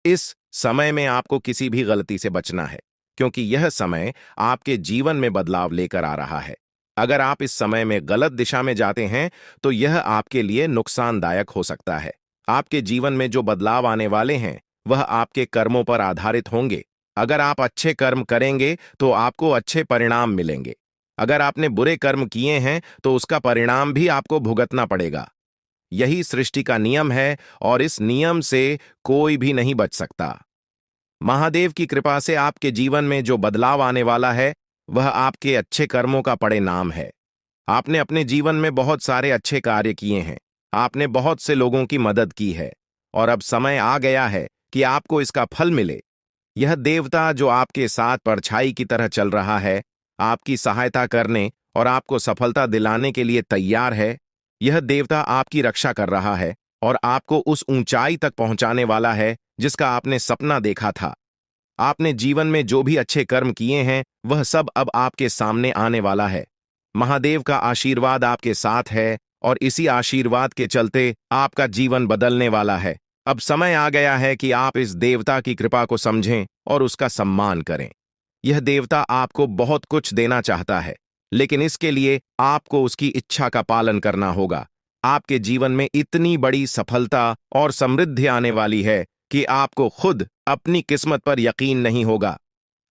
इस समय में आपको किसी भी गलती से बचना है, क्योंकि यह समय आपके जीवन में बदलाव लेकर आ रहा है। अगर आप इस समय में गलत दिशा में जाते हैं तो यह आपके लिए नुकसानदायक हो सकता है। आपके जीवन में जो बदलाव आने वाले हैं वह आपके कर्मों पर आधारित होंगे। अगर आप अच्छे कर्म करेंगे तो आपको अच्छे परिणाम मिलेंगे। अगर आपने बुरे कर्म किए हैं तो उसका परिणाम भी आपको भुगतना पड़ेगा। यही सृष्टि का नियम है और इस नियम से कोई भी नहीं बच सकता। महादेव की कृपा से आपके जीवन में जो बदलाव आने वाला है वह आपके अच्छे कर्मों का परिणाम है। आपने अपने जीवन में बहुत सारे अच्छे कार्य किए हैं, आपने बहुत से लोगों की मदद की है और अब समय आ गया है कि आपको इसका फल मिले। यह देवता जो आपके साथ परछाई की तरह चल रहा है, आपकी सहायता करने और आपको सफलता दिलाने के लिए तैयार है। यह देवता आपकी रक्षा कर रहा है और आपको उस ऊंचाई तक पहुंचाने वाला है जिसका आपने सपना देखा था। आपने जीवन में जो भी अच्छे कर्म किए हैं वह सब अब आपके सामने आने वाला है। महादेव का आशीर्वाद आपके साथ है और इसी आशीर्वाद के चलते आपका जीवन बदलने वाला है। अब समय आ गया है कि आप इस देवता की कृपा को समझें और उसका सम्मान करें। यह देवता आपको बहुत कुछ देना चाहता है, लेकिन इसके लिए आपको उसकी इच्छा का पालन करना होगा। आपके जीवन में इतनी बड़ी सफलता और समृद्धि आने वाली है कि आपको खुद अपनी किस्मत पर यकीन नहीं होगा।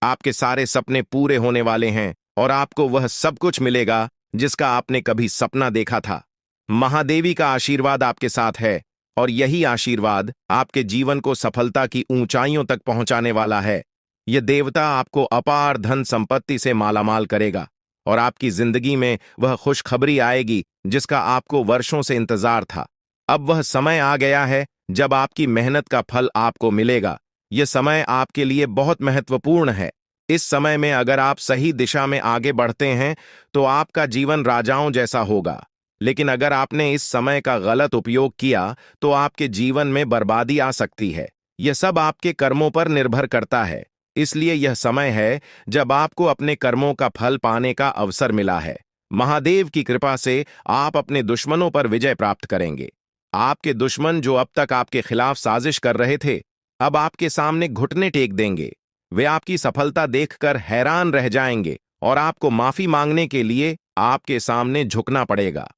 आपके सारे सपने पूरे होने वाले हैं और आपको वह सब कुछ मिलेगा जिसका आपने कभी सपना देखा था। महादेवी का आशीर्वाद आपके साथ है और यही आशीर्वाद आपके जीवन को सफलता की ऊंचाइयों तक पहुंचाने वाला है। यह देवता आपको अपार धन संपत्ति से मालामाल करेगा और आपकी जिंदगी में वह खुशखबरी आएगी जिसका आपको वर्षों से इंतजार था। अब वह समय आ गया है जब आपकी मेहनत का फल आपको मिलेगा। यह समय आपके लिए बहुत महत्वपूर्ण है। इस समय में अगर आप सही दिशा में आगे बढ़ते हैं तो आपका जीवन राजाओं जैसा होगा। लेकिन अगर आपने इस समय का गलत उपयोग किया तो आपके जीवन में बर्बादी आ सकती है। यह सब आपके कर्मों पर निर्भर करता है। इसलिए यह समय है जब आपको अपने कर्मों का फल पाने का अवसर मिला है। महादेव की कृपा से आप अपने दुश्मनों पर विजय प्राप्त करेंगे। आपके दुश्मन जो अब तक आपके खिलाफ साजिश कर रहे थे, अब आपके सामने घुटने टेक देंगे। वे आपकी सफलता देखकर हैरान रह जाएंगे और आपको माफी मांगने के लिए आपके सामने झुकना पड़ेगा।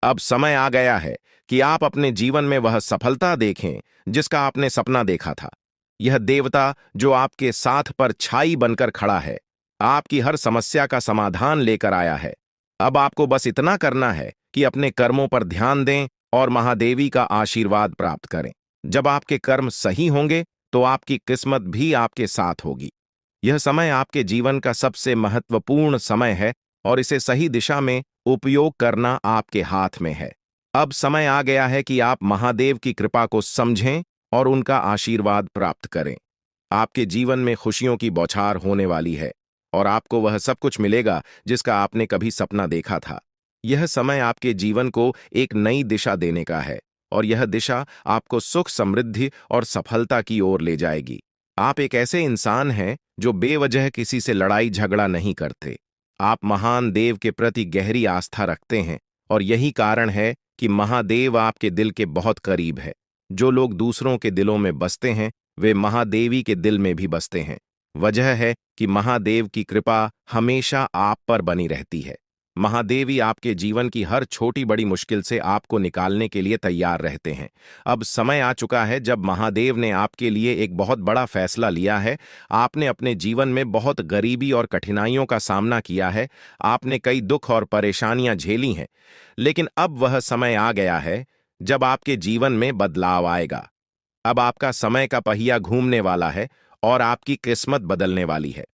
अब समय आ गया है कि आप अपने जीवन में वह सफलता देखें जिसका आपने सपना देखा था। यह देवता जो आपके साथ पर छाई बनकर खड़ा है, आपकी हर समस्या का समाधान लेकर आया है। अब आपको बस इतना करना है कि अपने कर्मों पर ध्यान दें और महादेवी का आशीर्वाद प्राप्त करें। जब आपके कर्म सही होंगे तो आपकी किस्मत भी आपके साथ होगी। यह समय आपके जीवन का सबसे महत्वपूर्ण समय है और इसे सही दिशा में उपयोग करना आपके हाथ में है। अब समय आ गया है कि आप महादेव की कृपा को समझें और उनका आशीर्वाद प्राप्त करें। आपके जीवन में खुशियों की बौछार होने वाली है और आपको वह सब कुछ मिलेगा जिसका आपने कभी सपना देखा था। यह समय आपके जीवन को एक नई दिशा देने का है और यह दिशा आपको सुख, समृद्धि और सफलता की ओर ले जाएगी। आप एक ऐसे इंसान हैं जो बेवजह किसी से लड़ाई झगड़ा नहीं करते। आप महान देव के प्रति गहरी आस्था रखते हैं और यही कारण है कि महादेव आपके दिल के बहुत करीब है। जो लोग दूसरों के दिलों में बसते हैं वे महादेवी के दिल में भी बसते हैं। वजह है कि महादेव की कृपा हमेशा आप पर बनी रहती है। महादेवी आपके जीवन की हर छोटी बड़ी मुश्किल से आपको निकालने के लिए तैयार रहते हैं। अब समय आ चुका है जब महादेव ने आपके लिए एक बहुत बड़ा फैसला लिया है। आपने अपने जीवन में बहुत गरीबी और कठिनाइयों का सामना किया है। आपने कई दुख और परेशानियां झेली हैं, लेकिन अब वह समय आ गया है जब आपके जीवन में बदलाव आएगा। अब आपका समय का पहिया घूमने वाला है और आपकी किस्मत बदलने वाली है।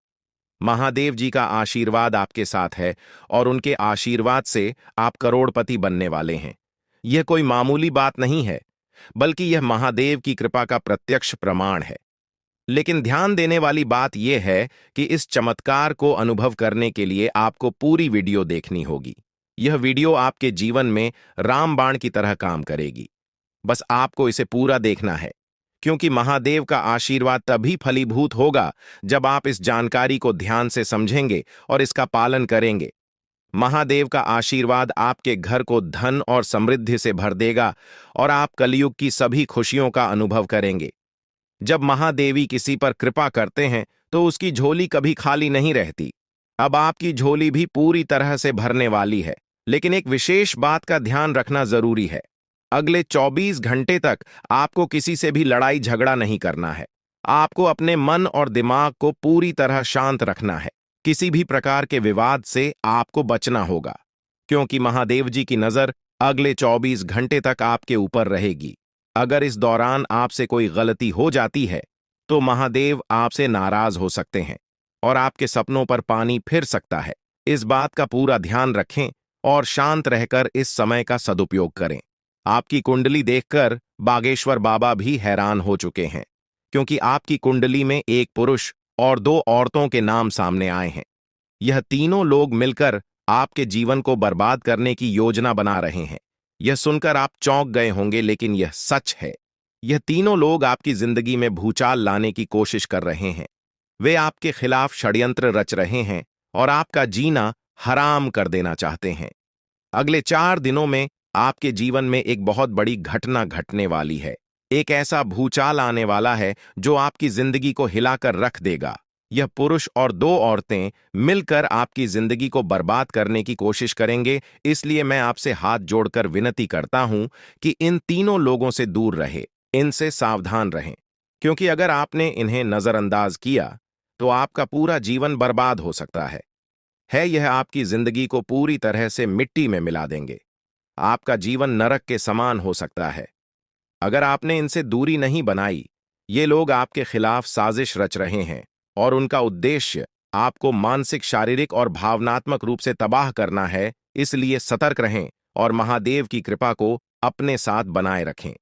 महादेव जी का आशीर्वाद आपके साथ है और उनके आशीर्वाद से आप करोड़पति बनने वाले हैं। यह कोई मामूली बात नहीं है, बल्कि यह महादेव की कृपा का प्रत्यक्ष प्रमाण है। लेकिन ध्यान देने वाली बात यह है कि इस चमत्कार को अनुभव करने के लिए आपको पूरी वीडियो देखनी होगी। यह वीडियो आपके जीवन में रामबाण की तरह काम करेगी। बस आपको इसे पूरा देखना है, क्योंकि महादेव का आशीर्वाद तभी फलीभूत होगा जब आप इस जानकारी को ध्यान से समझेंगे और इसका पालन करेंगे। महादेव का आशीर्वाद आपके घर को धन और समृद्धि से भर देगा और आप कलयुग की सभी खुशियों का अनुभव करेंगे। जब महादेवी किसी पर कृपा करते हैं तो उसकी झोली कभी खाली नहीं रहती। अब आपकी झोली भी पूरी तरह से भरने वाली है। लेकिन एक विशेष बात का ध्यान रखना जरूरी है। अगले 24 घंटे तक आपको किसी से भी लड़ाई झगड़ा नहीं करना है। आपको अपने मन और दिमाग को पूरी तरह शांत रखना है। किसी भी प्रकार के विवाद से आपको बचना होगा, क्योंकि महादेव जी की नजर अगले 24 घंटे तक आपके ऊपर रहेगी। अगर इस दौरान आपसे कोई गलती हो जाती है तो महादेव आपसे नाराज हो सकते हैं और आपके सपनों पर पानी फिर सकता है। इस बात का पूरा ध्यान रखें और शांत रहकर इस समय का सदुपयोग करें। आपकी कुंडली देखकर बागेश्वर बाबा भी हैरान हो चुके हैं, क्योंकि आपकी कुंडली में एक पुरुष और 2 औरतों के नाम सामने आए हैं। यह तीनों लोग मिलकर आपके जीवन को बर्बाद करने की योजना बना रहे हैं। यह सुनकर आप चौंक गए होंगे, लेकिन यह सच है। यह तीनों लोग आपकी जिंदगी में भूचाल लाने की कोशिश कर रहे हैं। वे आपके खिलाफ षड्यंत्र रच रहे हैं और आपका जीना हराम कर देना चाहते हैं। अगले 4 दिनों में आपके जीवन में एक बहुत बड़ी घटना घटने वाली है। एक ऐसा भूचाल आने वाला है जो आपकी जिंदगी को हिलाकर रख देगा। यह पुरुष और 2 औरतें मिलकर आपकी जिंदगी को बर्बाद करने की कोशिश करेंगे। इसलिए मैं आपसे हाथ जोड़कर विनती करता हूं कि इन तीनों लोगों से दूर रहे, इनसे सावधान रहें, क्योंकि अगर आपने इन्हें नजरअंदाज किया तो आपका पूरा जीवन बर्बाद हो सकता है। यह आपकी जिंदगी को पूरी तरह से मिट्टी में मिला देंगे। आपका जीवन नरक के समान हो सकता है। अगर आपने इनसे दूरी नहीं बनाई, ये लोग आपके खिलाफ साजिश रच रहे हैं और उनका उद्देश्य आपको मानसिक, शारीरिक और भावनात्मक रूप से तबाह करना है। इसलिए सतर्क रहें और महादेव की कृपा को अपने साथ बनाए रखें।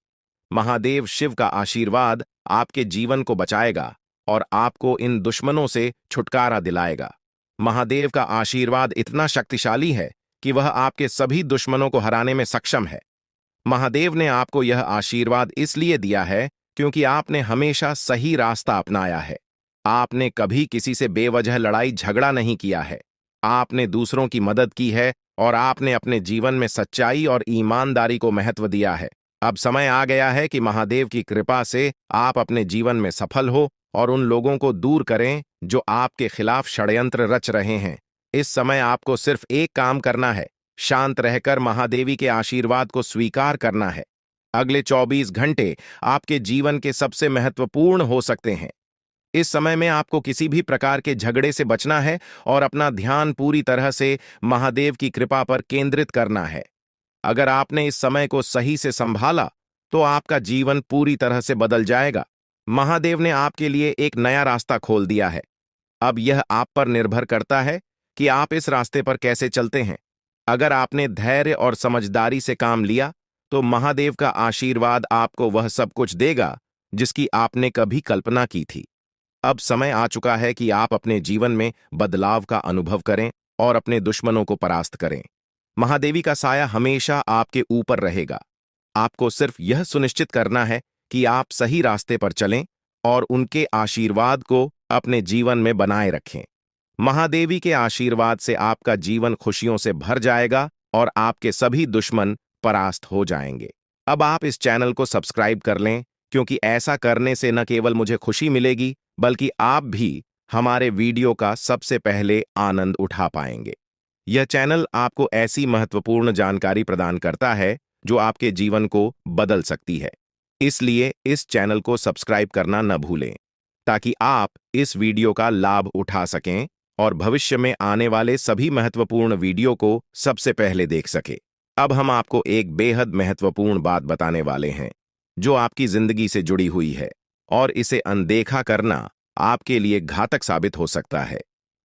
महादेव शिव का आशीर्वाद आपके जीवन को बचाएगा और आपको इन दुश्मनों से छुटकारा दिलाएगा। महादेव का आशीर्वाद इतना शक्तिशाली है कि वह आपके सभी दुश्मनों को हराने में सक्षम है। महादेव ने आपको यह आशीर्वाद इसलिए दिया है क्योंकि आपने हमेशा सही रास्ता अपनाया है। आपने कभी किसी से बेवजह लड़ाई झगड़ा नहीं किया है। आपने दूसरों की मदद की है और आपने अपने जीवन में सच्चाई और ईमानदारी को महत्व दिया है। अब समय आ गया है कि महादेव की कृपा से आप अपने जीवन में सफल हो और उन लोगों को दूर करें जो आपके खिलाफ षड्यंत्र रच रहे हैं। इस समय आपको सिर्फ एक काम करना है, शांत रहकर महादेवी के आशीर्वाद को स्वीकार करना है। अगले 24 घंटे आपके जीवन के सबसे महत्वपूर्ण हो सकते हैं। इस समय में आपको किसी भी प्रकार के झगड़े से बचना है और अपना ध्यान पूरी तरह से महादेव की कृपा पर केंद्रित करना है। अगर आपने इस समय को सही से संभाला तो आपका जीवन पूरी तरह से बदल जाएगा। महादेव ने आपके लिए एक नया रास्ता खोल दिया है। अब यह आप पर निर्भर करता है कि आप इस रास्ते पर कैसे चलते हैं। अगर आपने धैर्य और समझदारी से काम लिया तो महादेव का आशीर्वाद आपको वह सब कुछ देगा जिसकी आपने कभी कल्पना की थी। अब समय आ चुका है कि आप अपने जीवन में बदलाव का अनुभव करें और अपने दुश्मनों को परास्त करें। महादेवी का साया हमेशा आपके ऊपर रहेगा। आपको सिर्फ यह सुनिश्चित करना है कि आप सही रास्ते पर चलें और उनके आशीर्वाद को अपने जीवन में बनाए रखें। महादेवी के आशीर्वाद से आपका जीवन खुशियों से भर जाएगा और आपके सभी दुश्मन परास्त हो जाएंगे। अब आप इस चैनल को सब्सक्राइब कर लें, क्योंकि ऐसा करने से न केवल मुझे खुशी मिलेगी, बल्कि आप भी हमारे वीडियो का सबसे पहले आनंद उठा पाएंगे। यह चैनल आपको ऐसी महत्वपूर्ण जानकारी प्रदान करता है जो आपके जीवन को बदल सकती है। इसलिए इस चैनल को सब्सक्राइब करना न भूलें, ताकि आप इस वीडियो का लाभ उठा सकें और भविष्य में आने वाले सभी महत्वपूर्ण वीडियो को सबसे पहले देख सकें। अब हम आपको एक बेहद महत्वपूर्ण बात बताने वाले हैं, जो आपकी जिंदगी से जुड़ी हुई है, और इसे अनदेखा करना आपके लिए घातक साबित हो सकता है।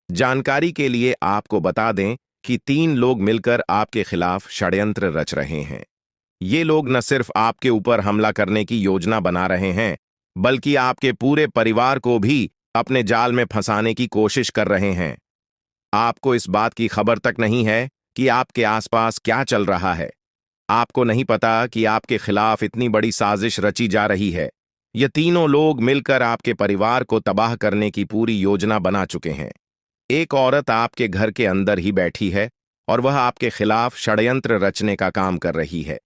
जानकारी के लिए आपको बता दें कि 3 लोग मिलकर आपके खिलाफ षड्यंत्र रच रहे हैं। ये लोग न सिर्फ आपके ऊपर हमला करने की योजना बना रहे हैं, बल्कि आपके पूरे परिवार को भी अपने जाल में फंसाने की कोशिश कर रहे हैं। आपको इस बात की खबर तक नहीं है कि आपके आसपास क्या चल रहा है। आपको नहीं पता कि आपके खिलाफ इतनी बड़ी साजिश रची जा रही है। ये तीनों लोग मिलकर आपके परिवार को तबाह करने की पूरी योजना बना चुके हैं। एक औरत आपके घर के अंदर ही बैठी है और वह आपके खिलाफ षड्यंत्र रचने का काम कर रही है।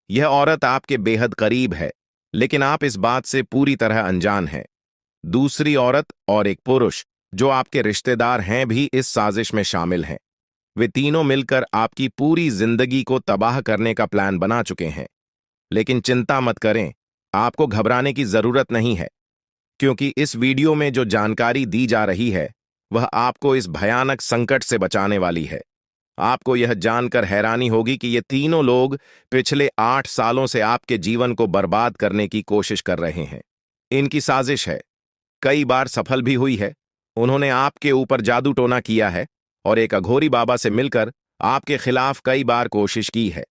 यह औरत आपके बेहद करीब है, लेकिन आप इस बात से पूरी तरह अनजान हैं। दूसरी औरत और एक पुरुष जो आपके रिश्तेदार हैं भी इस साजिश में शामिल हैं। वे तीनों मिलकर आपकी पूरी जिंदगी को तबाह करने का प्लान बना चुके हैं। लेकिन चिंता मत करें, आपको घबराने की जरूरत नहीं है, क्योंकि इस वीडियो में जो जानकारी दी जा रही है वह आपको इस भयानक संकट से बचाने वाली है। आपको यह जानकर हैरानी होगी कि ये तीनों लोग पिछले 8 सालों से आपके जीवन को बर्बाद करने की कोशिश कर रहे हैं। इनकी साजिश है, कई बार सफल भी हुई है। उन्होंने आपके ऊपर जादू टोना किया है और एक अघोरी बाबा से मिलकर आपके खिलाफ कई बार कोशिश की है।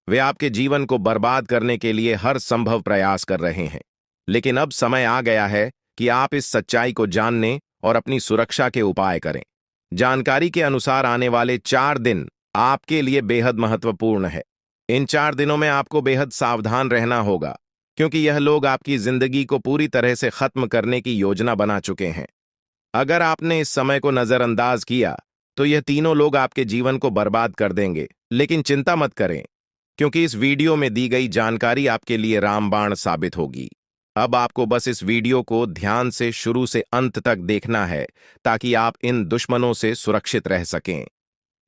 वे आपके जीवन को बर्बाद करने के लिए हर संभव प्रयास कर रहे हैं। लेकिन अब समय आ गया है कि आप इस सच्चाई को जानने और अपनी सुरक्षा के उपाय करें। जानकारी के अनुसार आने वाले 4 दिन आपके लिए बेहद महत्वपूर्ण है। इन 4 दिनों में आपको बेहद सावधान रहना होगा, क्योंकि यह लोग आपकी जिंदगी को पूरी तरह से खत्म करने की योजना बना चुके हैं। अगर आपने इस समय को नजरअंदाज किया तो यह तीनों लोग आपके जीवन को बर्बाद कर देंगे। लेकिन चिंता मत करें, क्योंकि इस वीडियो में दी गई जानकारी आपके लिए रामबाण साबित होगी। अब आपको बस इस वीडियो को ध्यान से शुरू से अंत तक देखना है, ताकि आप इन दुश्मनों से सुरक्षित रह सकें।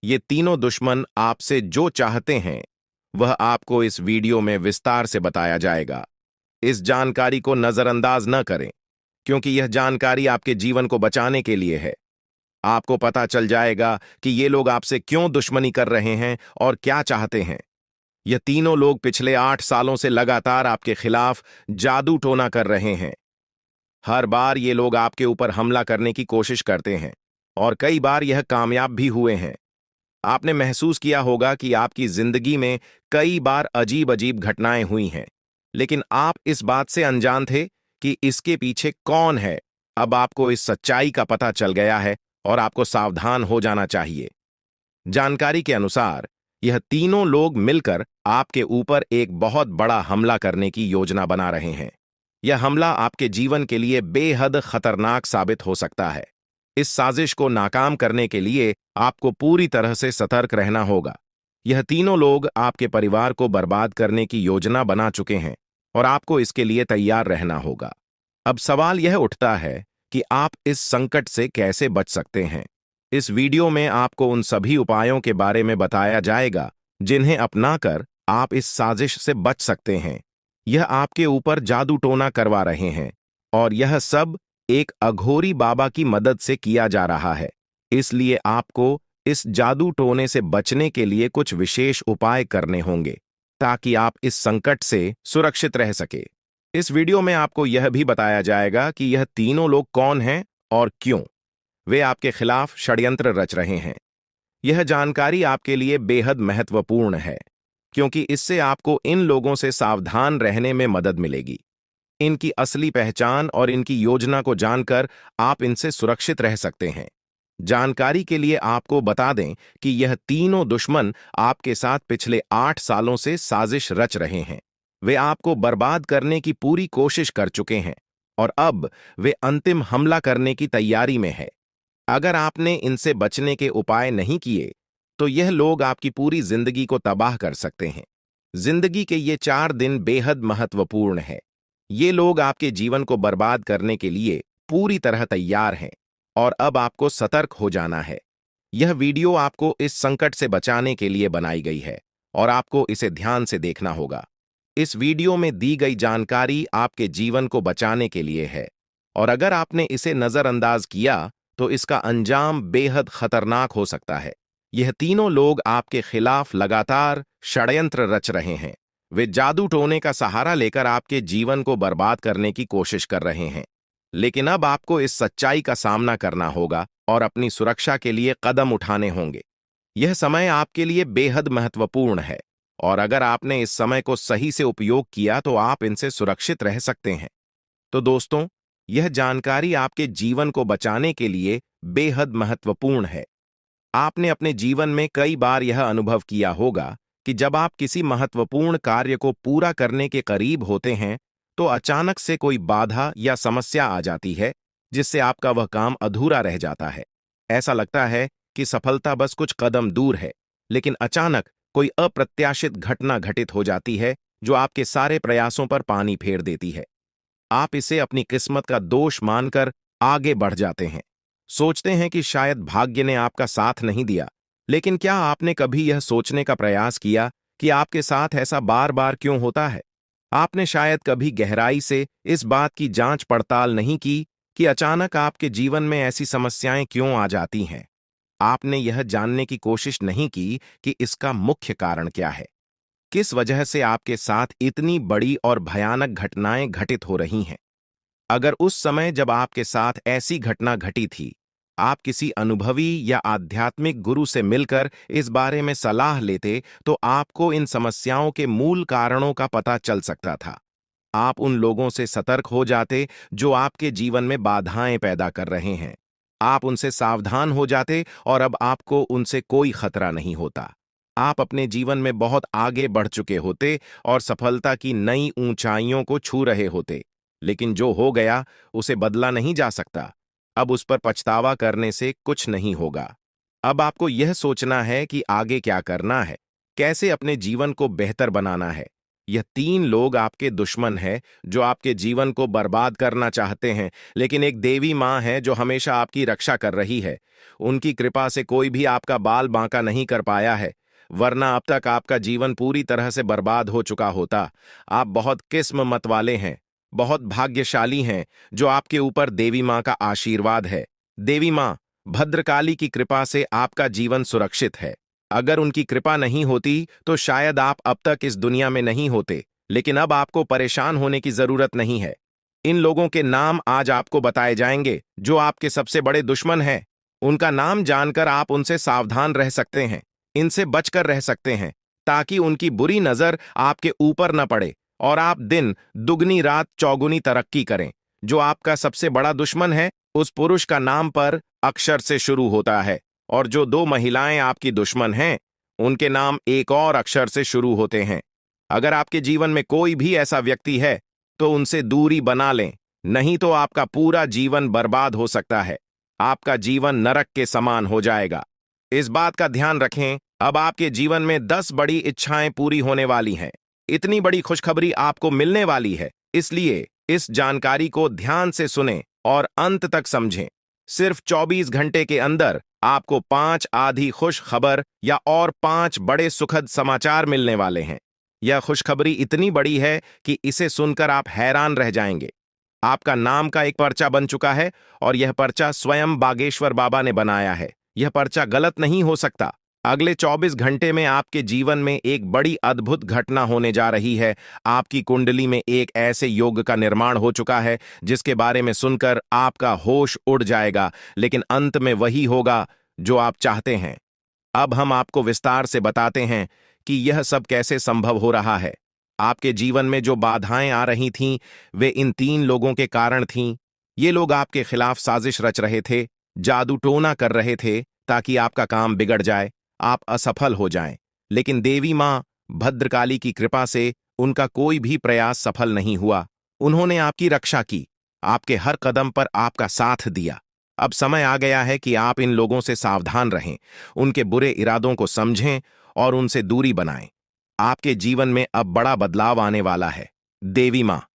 ये तीनों दुश्मन आपसे जो चाहते हैं वह आपको इस वीडियो में विस्तार से बताया जाएगा। इस जानकारी को नजरअंदाज न करें, क्योंकि यह जानकारी आपके जीवन को बचाने के लिए है। आपको पता चल जाएगा कि ये लोग आपसे क्यों दुश्मनी कर रहे हैं और क्या चाहते हैं। यह तीनों लोग पिछले 8 सालों से लगातार आपके खिलाफ जादू टोना कर रहे हैं। हर बार ये लोग आपके ऊपर हमला करने की कोशिश करते हैं और कई बार यह कामयाब भी हुए हैं। आपने महसूस किया होगा कि आपकी जिंदगी में कई बार अजीब अजीब घटनाएं हुई हैं, लेकिन आप इस बात से अनजान थे कि इसके पीछे कौन है। अब आपको इस सच्चाई का पता चल गया है और आपको सावधान हो जाना चाहिए। जानकारी के अनुसार यह तीनों लोग मिलकर आपके ऊपर एक बहुत बड़ा हमला करने की योजना बना रहे हैं। यह हमला आपके जीवन के लिए बेहद खतरनाक साबित हो सकता है। इस साजिश को नाकाम करने के लिए आपको पूरी तरह से सतर्क रहना होगा। यह तीनों लोग आपके परिवार को बर्बाद करने की योजना बना चुके हैं और आपको इसके लिए तैयार रहना होगा। अब सवाल यह उठता है कि आप इस संकट से कैसे बच सकते हैं। इस वीडियो में आपको उन सभी उपायों के बारे में बताया जाएगा जिन्हें अपनाकर आप इस साजिश से बच सकते हैं। यह आपके ऊपर जादू टोना करवा रहे हैं और यह सब एक अघोरी बाबा की मदद से किया जा रहा है। इसलिए आपको इस जादू टोने से बचने के लिए कुछ विशेष उपाय करने होंगे, ताकि आप इस संकट से सुरक्षित रह सके। इस वीडियो में आपको यह भी बताया जाएगा कि यह तीनों लोग कौन हैं और क्यों वे आपके खिलाफ षड्यंत्र रच रहे हैं। यह जानकारी आपके लिए बेहद महत्वपूर्ण है, क्योंकि इससे आपको इन लोगों से सावधान रहने में मदद मिलेगी। इनकी असली पहचान और इनकी योजना को जानकर आप इनसे सुरक्षित रह सकते हैं। जानकारी के लिए आपको बता दें कि यह तीनों दुश्मन आपके साथ पिछले 8 सालों से साजिश रच रहे हैं। वे आपको बर्बाद करने की पूरी कोशिश कर चुके हैं और अब वे अंतिम हमला करने की तैयारी में है। अगर आपने इनसे बचने के उपाय नहीं किए, तो यह लोग आपकी पूरी जिंदगी को तबाह कर सकते हैं। जिंदगी के ये 4 दिन बेहद महत्वपूर्ण है। ये लोग आपके जीवन को बर्बाद करने के लिए पूरी तरह तैयार हैं और अब आपको सतर्क हो जाना है। यह वीडियो आपको इस संकट से बचाने के लिए बनाई गई है और आपको इसे ध्यान से देखना होगा। इस वीडियो में दी गई जानकारी आपके जीवन को बचाने के लिए है और अगर आपने इसे नजरअंदाज किया तो इसका अंजाम बेहद खतरनाक हो सकता है। यह तीनों लोग आपके खिलाफ लगातार षड्यंत्र रच रहे हैं। वे जादू टोने का सहारा लेकर आपके जीवन को बर्बाद करने की कोशिश कर रहे हैं। लेकिन अब आपको इस सच्चाई का सामना करना होगा और अपनी सुरक्षा के लिए कदम उठाने होंगे। यह समय आपके लिए बेहद महत्वपूर्ण है और अगर आपने इस समय को सही से उपयोग किया तो आप इनसे सुरक्षित रह सकते हैं। तो दोस्तों, यह जानकारी आपके जीवन को बचाने के लिए बेहद महत्वपूर्ण है। आपने अपने जीवन में कई बार यह अनुभव किया होगा कि जब आप किसी महत्वपूर्ण कार्य को पूरा करने के करीब होते हैं तो अचानक से कोई बाधा या समस्या आ जाती है जिससे आपका वह काम अधूरा रह जाता है। ऐसा लगता है कि सफलता बस कुछ कदम दूर है, लेकिन अचानक कोई अप्रत्याशित घटना घटित हो जाती है जो आपके सारे प्रयासों पर पानी फेर देती है। आप इसे अपनी किस्मत का दोष मानकर आगे बढ़ जाते हैं। सोचते हैं कि शायद भाग्य ने आपका साथ नहीं दिया। लेकिन क्या आपने कभी यह सोचने का प्रयास किया कि आपके साथ ऐसा बार बार क्यों होता है? आपने शायद कभी गहराई से इस बात की जांच पड़ताल नहीं की कि अचानक आपके जीवन में ऐसी समस्याएं क्यों आ जाती हैं। आपने यह जानने की कोशिश नहीं की कि इसका मुख्य कारण क्या है। किस वजह से आपके साथ इतनी बड़ी और भयानक घटनाएं घटित हो रही हैं। अगर उस समय जब आपके साथ ऐसी घटना घटी थी, आप किसी अनुभवी या आध्यात्मिक गुरु से मिलकर इस बारे में सलाह लेते तो आपको इन समस्याओं के मूल कारणों का पता चल सकता था। आप उन लोगों से सतर्क हो जाते जो आपके जीवन में बाधाएं पैदा कर रहे हैं। आप उनसे सावधान हो जाते और अब आपको उनसे कोई खतरा नहीं होता। आप अपने जीवन में बहुत आगे बढ़ चुके होते और सफलता की नई ऊंचाइयों को छू रहे होते। लेकिन जो हो गया उसे बदला नहीं जा सकता। अब उस पर पछतावा करने से कुछ नहीं होगा। अब आपको यह सोचना है कि आगे क्या करना है, कैसे अपने जीवन को बेहतर बनाना है। यह तीन लोग आपके दुश्मन हैं जो आपके जीवन को बर्बाद करना चाहते हैं, लेकिन एक देवी माँ है जो हमेशा आपकी रक्षा कर रही है। उनकी कृपा से कोई भी आपका बाल बांका नहीं कर पाया है, वरना अब तक आपका जीवन पूरी तरह से बर्बाद हो चुका होता। आप बहुत किस्मत वाले हैं, बहुत भाग्यशाली हैं जो आपके ऊपर देवी माँ का आशीर्वाद है। देवी माँ भद्रकाली की कृपा से आपका जीवन सुरक्षित है। अगर उनकी कृपा नहीं होती तो शायद आप अब तक इस दुनिया में नहीं होते। लेकिन अब आपको परेशान होने की जरूरत नहीं है। इन लोगों के नाम आज आपको बताए जाएंगे जो आपके सबसे बड़े दुश्मन हैं। उनका नाम जानकर आप उनसे सावधान रह सकते हैं, इनसे बचकर रह सकते हैं, ताकि उनकी बुरी नजर आपके ऊपर न पड़े और आप दिन दुगनी रात चौगुनी तरक्की करें। जो आपका सबसे बड़ा दुश्मन है उस पुरुष का नाम पर अक्षर से शुरू होता है और जो दो महिलाएं आपकी दुश्मन हैं उनके नाम एक और अक्षर से शुरू होते हैं। अगर आपके जीवन में कोई भी ऐसा व्यक्ति है तो उनसे दूरी बना लें, नहीं तो आपका पूरा जीवन बर्बाद हो सकता है। आपका जीवन नरक के समान हो जाएगा। इस बात का ध्यान रखें, अब आपके जीवन में 10 बड़ी इच्छाएं पूरी होने वाली हैं। इतनी बड़ी खुशखबरी आपको मिलने वाली है, इसलिए इस जानकारी को ध्यान से सुनें और अंत तक समझें। सिर्फ 24 घंटे के अंदर आपको 5 आधी खुश खबर या और 5 बड़े सुखद समाचार मिलने वाले हैं। यह खुशखबरी इतनी बड़ी है कि इसे सुनकर आप हैरान रह जाएंगे। आपका नाम का एक पर्चा बन चुका है और यह पर्चा स्वयं बागेश्वर बाबा ने बनाया है। यह पर्चा गलत नहीं हो सकता। अगले 24 घंटे में आपके जीवन में एक बड़ी अद्भुत घटना होने जा रही है। आपकी कुंडली में एक ऐसे योग का निर्माण हो चुका है जिसके बारे में सुनकर आपका होश उड़ जाएगा, लेकिन अंत में वही होगा जो आप चाहते हैं। अब हम आपको विस्तार से बताते हैं कि यह सब कैसे संभव हो रहा है। आपके जीवन में जो बाधाएं आ रही थीं, वे इन तीन लोगों के कारण थीं। ये लोग आपके खिलाफ साजिश रच रहे थे, जादू टोना कर रहे थे ताकि आपका काम बिगड़ जाए, आप असफल हो जाएं। लेकिन देवी मां भद्रकाली की कृपा से उनका कोई भी प्रयास सफल नहीं हुआ। उन्होंने आपकी रक्षा की, आपके हर कदम पर आपका साथ दिया। अब समय आ गया है कि आप इन लोगों से सावधान रहें, उनके बुरे इरादों को समझें और उनसे दूरी बनाएं। आपके जीवन में अब बड़ा बदलाव आने वाला है। देवी माँ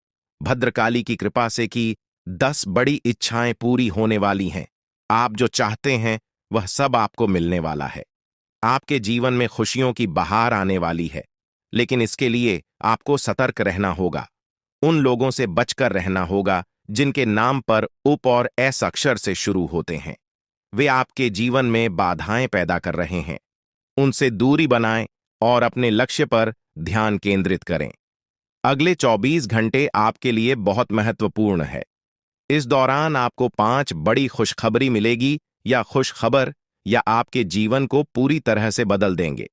भद्रकाली की कृपा से कि 10 बड़ी इच्छाएं पूरी होने वाली हैं। आप जो चाहते हैं वह सब आपको मिलने वाला है। आपके जीवन में खुशियों की बहार आने वाली है, लेकिन इसके लिए आपको सतर्क रहना होगा। उन लोगों से बचकर रहना होगा जिनके नाम पर उप और एस अक्षर से शुरू होते हैं। वे आपके जीवन में बाधाएं पैदा कर रहे हैं। उनसे दूरी बनाएं और अपने लक्ष्य पर ध्यान केंद्रित करें। अगले 24 घंटे आपके लिए बहुत महत्वपूर्ण है। इस दौरान आपको 5 बड़ी खुशखबरी मिलेगी या खुशखबर या आपके जीवन को पूरी तरह से बदल देंगे।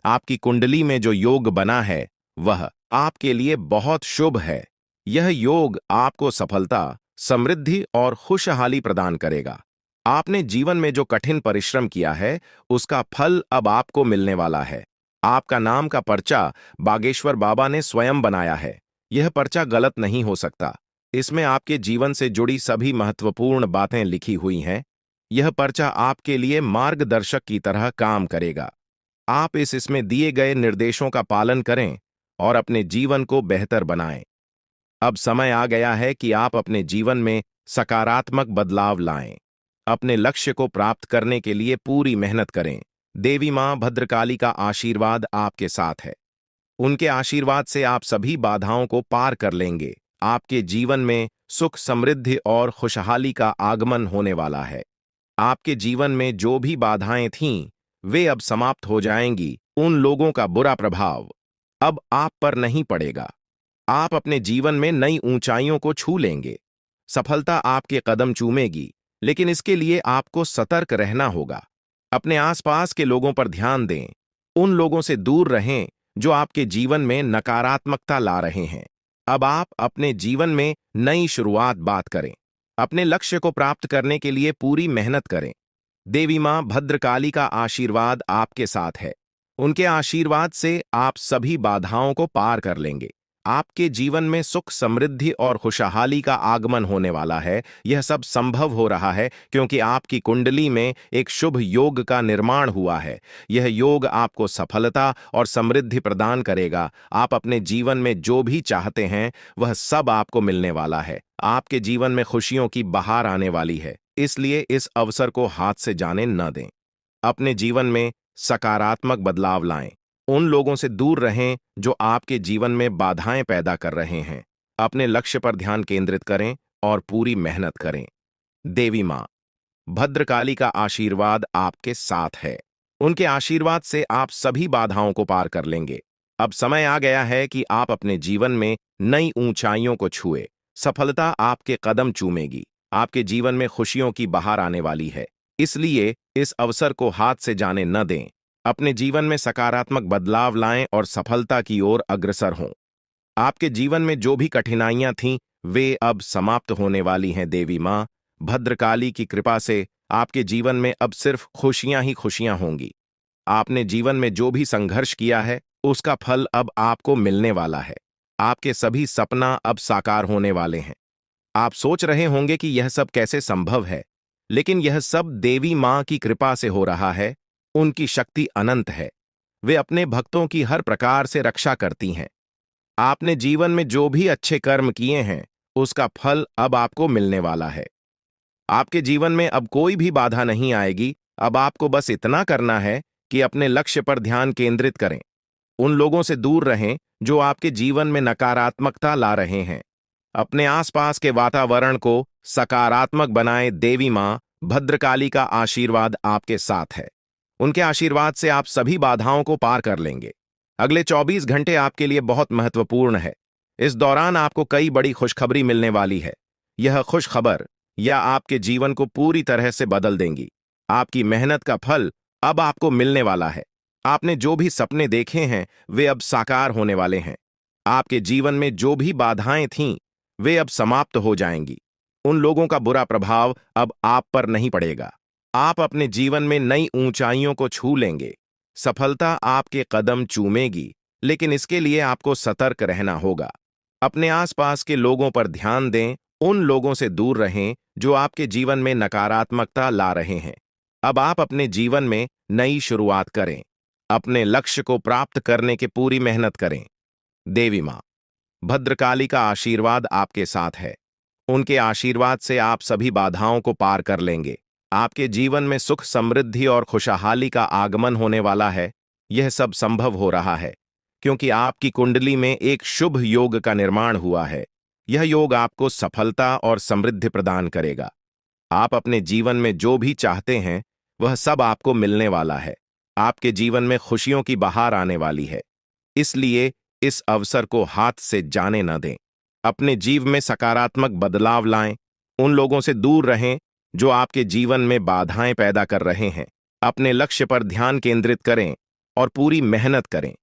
आपकी कुंडली में जो योग बना है वह आपके लिए बहुत शुभ है। यह योग आपको सफलता, समृद्धि और खुशहाली प्रदान करेगा। आपने जीवन में जो कठिन परिश्रम किया है उसका फल अब आपको मिलने वाला है। आपका नाम का पर्चा बागेश्वर बाबा ने स्वयं बनाया है। यह पर्चा गलत नहीं हो सकता। इसमें आपके जीवन से जुड़ी सभी महत्वपूर्ण बातें लिखी हुई हैं। यह पर्चा आपके लिए मार्गदर्शक की तरह काम करेगा। आप इसमें दिए गए निर्देशों का पालन करें और अपने जीवन को बेहतर बनाएं। अब समय आ गया है कि आप अपने जीवन में सकारात्मक बदलाव लाएं। अपने लक्ष्य को प्राप्त करने के लिए पूरी मेहनत करें। देवी मां भद्रकाली का आशीर्वाद आपके साथ है। उनके आशीर्वाद से आप सभी बाधाओं को पार कर लेंगे। आपके जीवन में सुख, समृद्धि और खुशहाली का आगमन होने वाला है। आपके जीवन में जो भी बाधाएं थीं, वे अब समाप्त हो जाएंगी। उन लोगों का बुरा प्रभाव अब आप पर नहीं पड़ेगा। आप अपने जीवन में नई ऊंचाइयों को छू लेंगे। सफलता आपके कदम चूमेगी, लेकिन इसके लिए आपको सतर्क रहना होगा। अपने आसपास के लोगों पर ध्यान दें। उन लोगों से दूर रहें जो आपके जीवन में नकारात्मकता ला रहे हैं। अब आप अपने जीवन में नई शुरुआत बात करें। अपने लक्ष्य को प्राप्त करने के लिए पूरी मेहनत करें। देवी मां भद्रकाली का आशीर्वाद आपके साथ है। उनके आशीर्वाद से आप सभी बाधाओं को पार कर लेंगे। आपके जीवन में सुख, समृद्धि और खुशहाली का आगमन होने वाला है। यह सब संभव हो रहा है क्योंकि आपकी कुंडली में एक शुभ योग का निर्माण हुआ है। यह योग आपको सफलता और समृद्धि प्रदान करेगा। आप अपने जीवन में जो भी चाहते हैं वह सब आपको मिलने वाला है। आपके जीवन में खुशियों की बहार आने वाली है, इसलिए इस अवसर को हाथ से जाने न दें। अपने जीवन में सकारात्मक बदलाव लाएं। उन लोगों से दूर रहें जो आपके जीवन में बाधाएं पैदा कर रहे हैं। अपने लक्ष्य पर ध्यान केंद्रित करें और पूरी मेहनत करें। देवी मां भद्रकाली का आशीर्वाद आपके साथ है। उनके आशीर्वाद से आप सभी बाधाओं को पार कर लेंगे। अब समय आ गया है कि आप अपने जीवन में नई ऊंचाइयों को छुए। सफलता आपके कदम चूमेगी। आपके जीवन में खुशियों की बहार आने वाली है, इसलिए इस अवसर को हाथ से जाने न दें। अपने जीवन में सकारात्मक बदलाव लाएं और सफलता की ओर अग्रसर हों। आपके जीवन में जो भी कठिनाइयां थीं, वे अब समाप्त होने वाली हैं। देवी मां भद्रकाली की कृपा से आपके जीवन में अब सिर्फ खुशियां ही खुशियां होंगी। आपने जीवन में जो भी संघर्ष किया है उसका फल अब आपको मिलने वाला है। आपके सभी सपना अब साकार होने वाले हैं। आप सोच रहे होंगे कि यह सब कैसे संभव है, लेकिन यह सब देवी मां की कृपा से हो रहा है। उनकी शक्ति अनंत है। वे अपने भक्तों की हर प्रकार से रक्षा करती हैं। आपने जीवन में जो भी अच्छे कर्म किए हैं उसका फल अब आपको मिलने वाला है। आपके जीवन में अब कोई भी बाधा नहीं आएगी। अब आपको बस इतना करना है कि अपने लक्ष्य पर ध्यान केंद्रित करें। उन लोगों से दूर रहें जो आपके जीवन में नकारात्मकता ला रहे हैं। अपने आसपास के वातावरण को सकारात्मक बनाएं। देवी मां भद्रकाली का आशीर्वाद आपके साथ है। उनके आशीर्वाद से आप सभी बाधाओं को पार कर लेंगे। अगले 24 घंटे आपके लिए बहुत महत्वपूर्ण है। इस दौरान आपको कई बड़ी खुशखबरी मिलने वाली है। यह खुशखबर या आपके जीवन को पूरी तरह से बदल देंगी। आपकी मेहनत का फल अब आपको मिलने वाला है। आपने जो भी सपने देखे हैं वे अब साकार होने वाले हैं। आपके जीवन में जो भी बाधाएं थीं वे अब समाप्त हो जाएंगी। उन लोगों का बुरा प्रभाव अब आप पर नहीं पड़ेगा। आप अपने जीवन में नई ऊंचाइयों को छू लेंगे। सफलता आपके कदम चूमेगी, लेकिन इसके लिए आपको सतर्क रहना होगा। अपने आसपास के लोगों पर ध्यान दें। उन लोगों से दूर रहें जो आपके जीवन में नकारात्मकता ला रहे हैं। अब आप अपने जीवन में नई शुरुआत करें। अपने लक्ष्य को प्राप्त करने की पूरी मेहनत करें। देवी माँ भद्रकाली का आशीर्वाद आपके साथ है। उनके आशीर्वाद से आप सभी बाधाओं को पार कर लेंगे। आपके जीवन में सुख, समृद्धि और खुशहाली का आगमन होने वाला है। यह सब संभव हो रहा है क्योंकि आपकी कुंडली में एक शुभ योग का निर्माण हुआ है। यह योग आपको सफलता और समृद्धि प्रदान करेगा। आप अपने जीवन में जो भी चाहते हैं वह सब आपको मिलने वाला है। आपके जीवन में खुशियों की बहार आने वाली है। इसलिए इस अवसर को हाथ से जाने न दें। अपने जीवन में सकारात्मक बदलाव लाएं। उन लोगों से दूर रहें जो आपके जीवन में बाधाएं पैदा कर रहे हैं। अपने लक्ष्य पर ध्यान केंद्रित करें और पूरी मेहनत करें।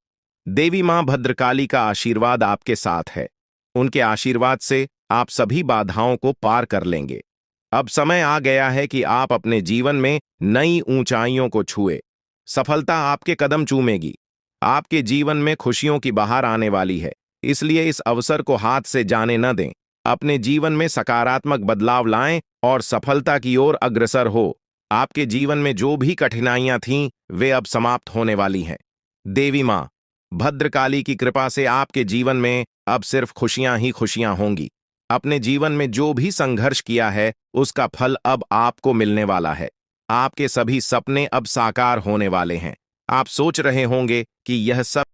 देवी मां भद्रकाली का आशीर्वाद आपके साथ है। उनके आशीर्वाद से आप सभी बाधाओं को पार कर लेंगे। अब समय आ गया है कि आप अपने जीवन में नई ऊंचाइयों को छुए। सफलता आपके कदम चूमेगी। आपके जीवन में खुशियों की बहार आने वाली है। इसलिए इस अवसर को हाथ से जाने न दें। अपने जीवन में सकारात्मक बदलाव लाएं और सफलता की ओर अग्रसर हो। आपके जीवन में जो भी कठिनाइयां थीं, वे अब समाप्त होने वाली हैं। देवी मां भद्रकाली की कृपा से आपके जीवन में अब सिर्फ खुशियां ही खुशियां होंगी। अपने जीवन में जो भी संघर्ष किया है, उसका फल अब आपको मिलने वाला है। आपके सभी सपने अब साकार होने वाले हैं। आप सोच रहे होंगे कि यह सब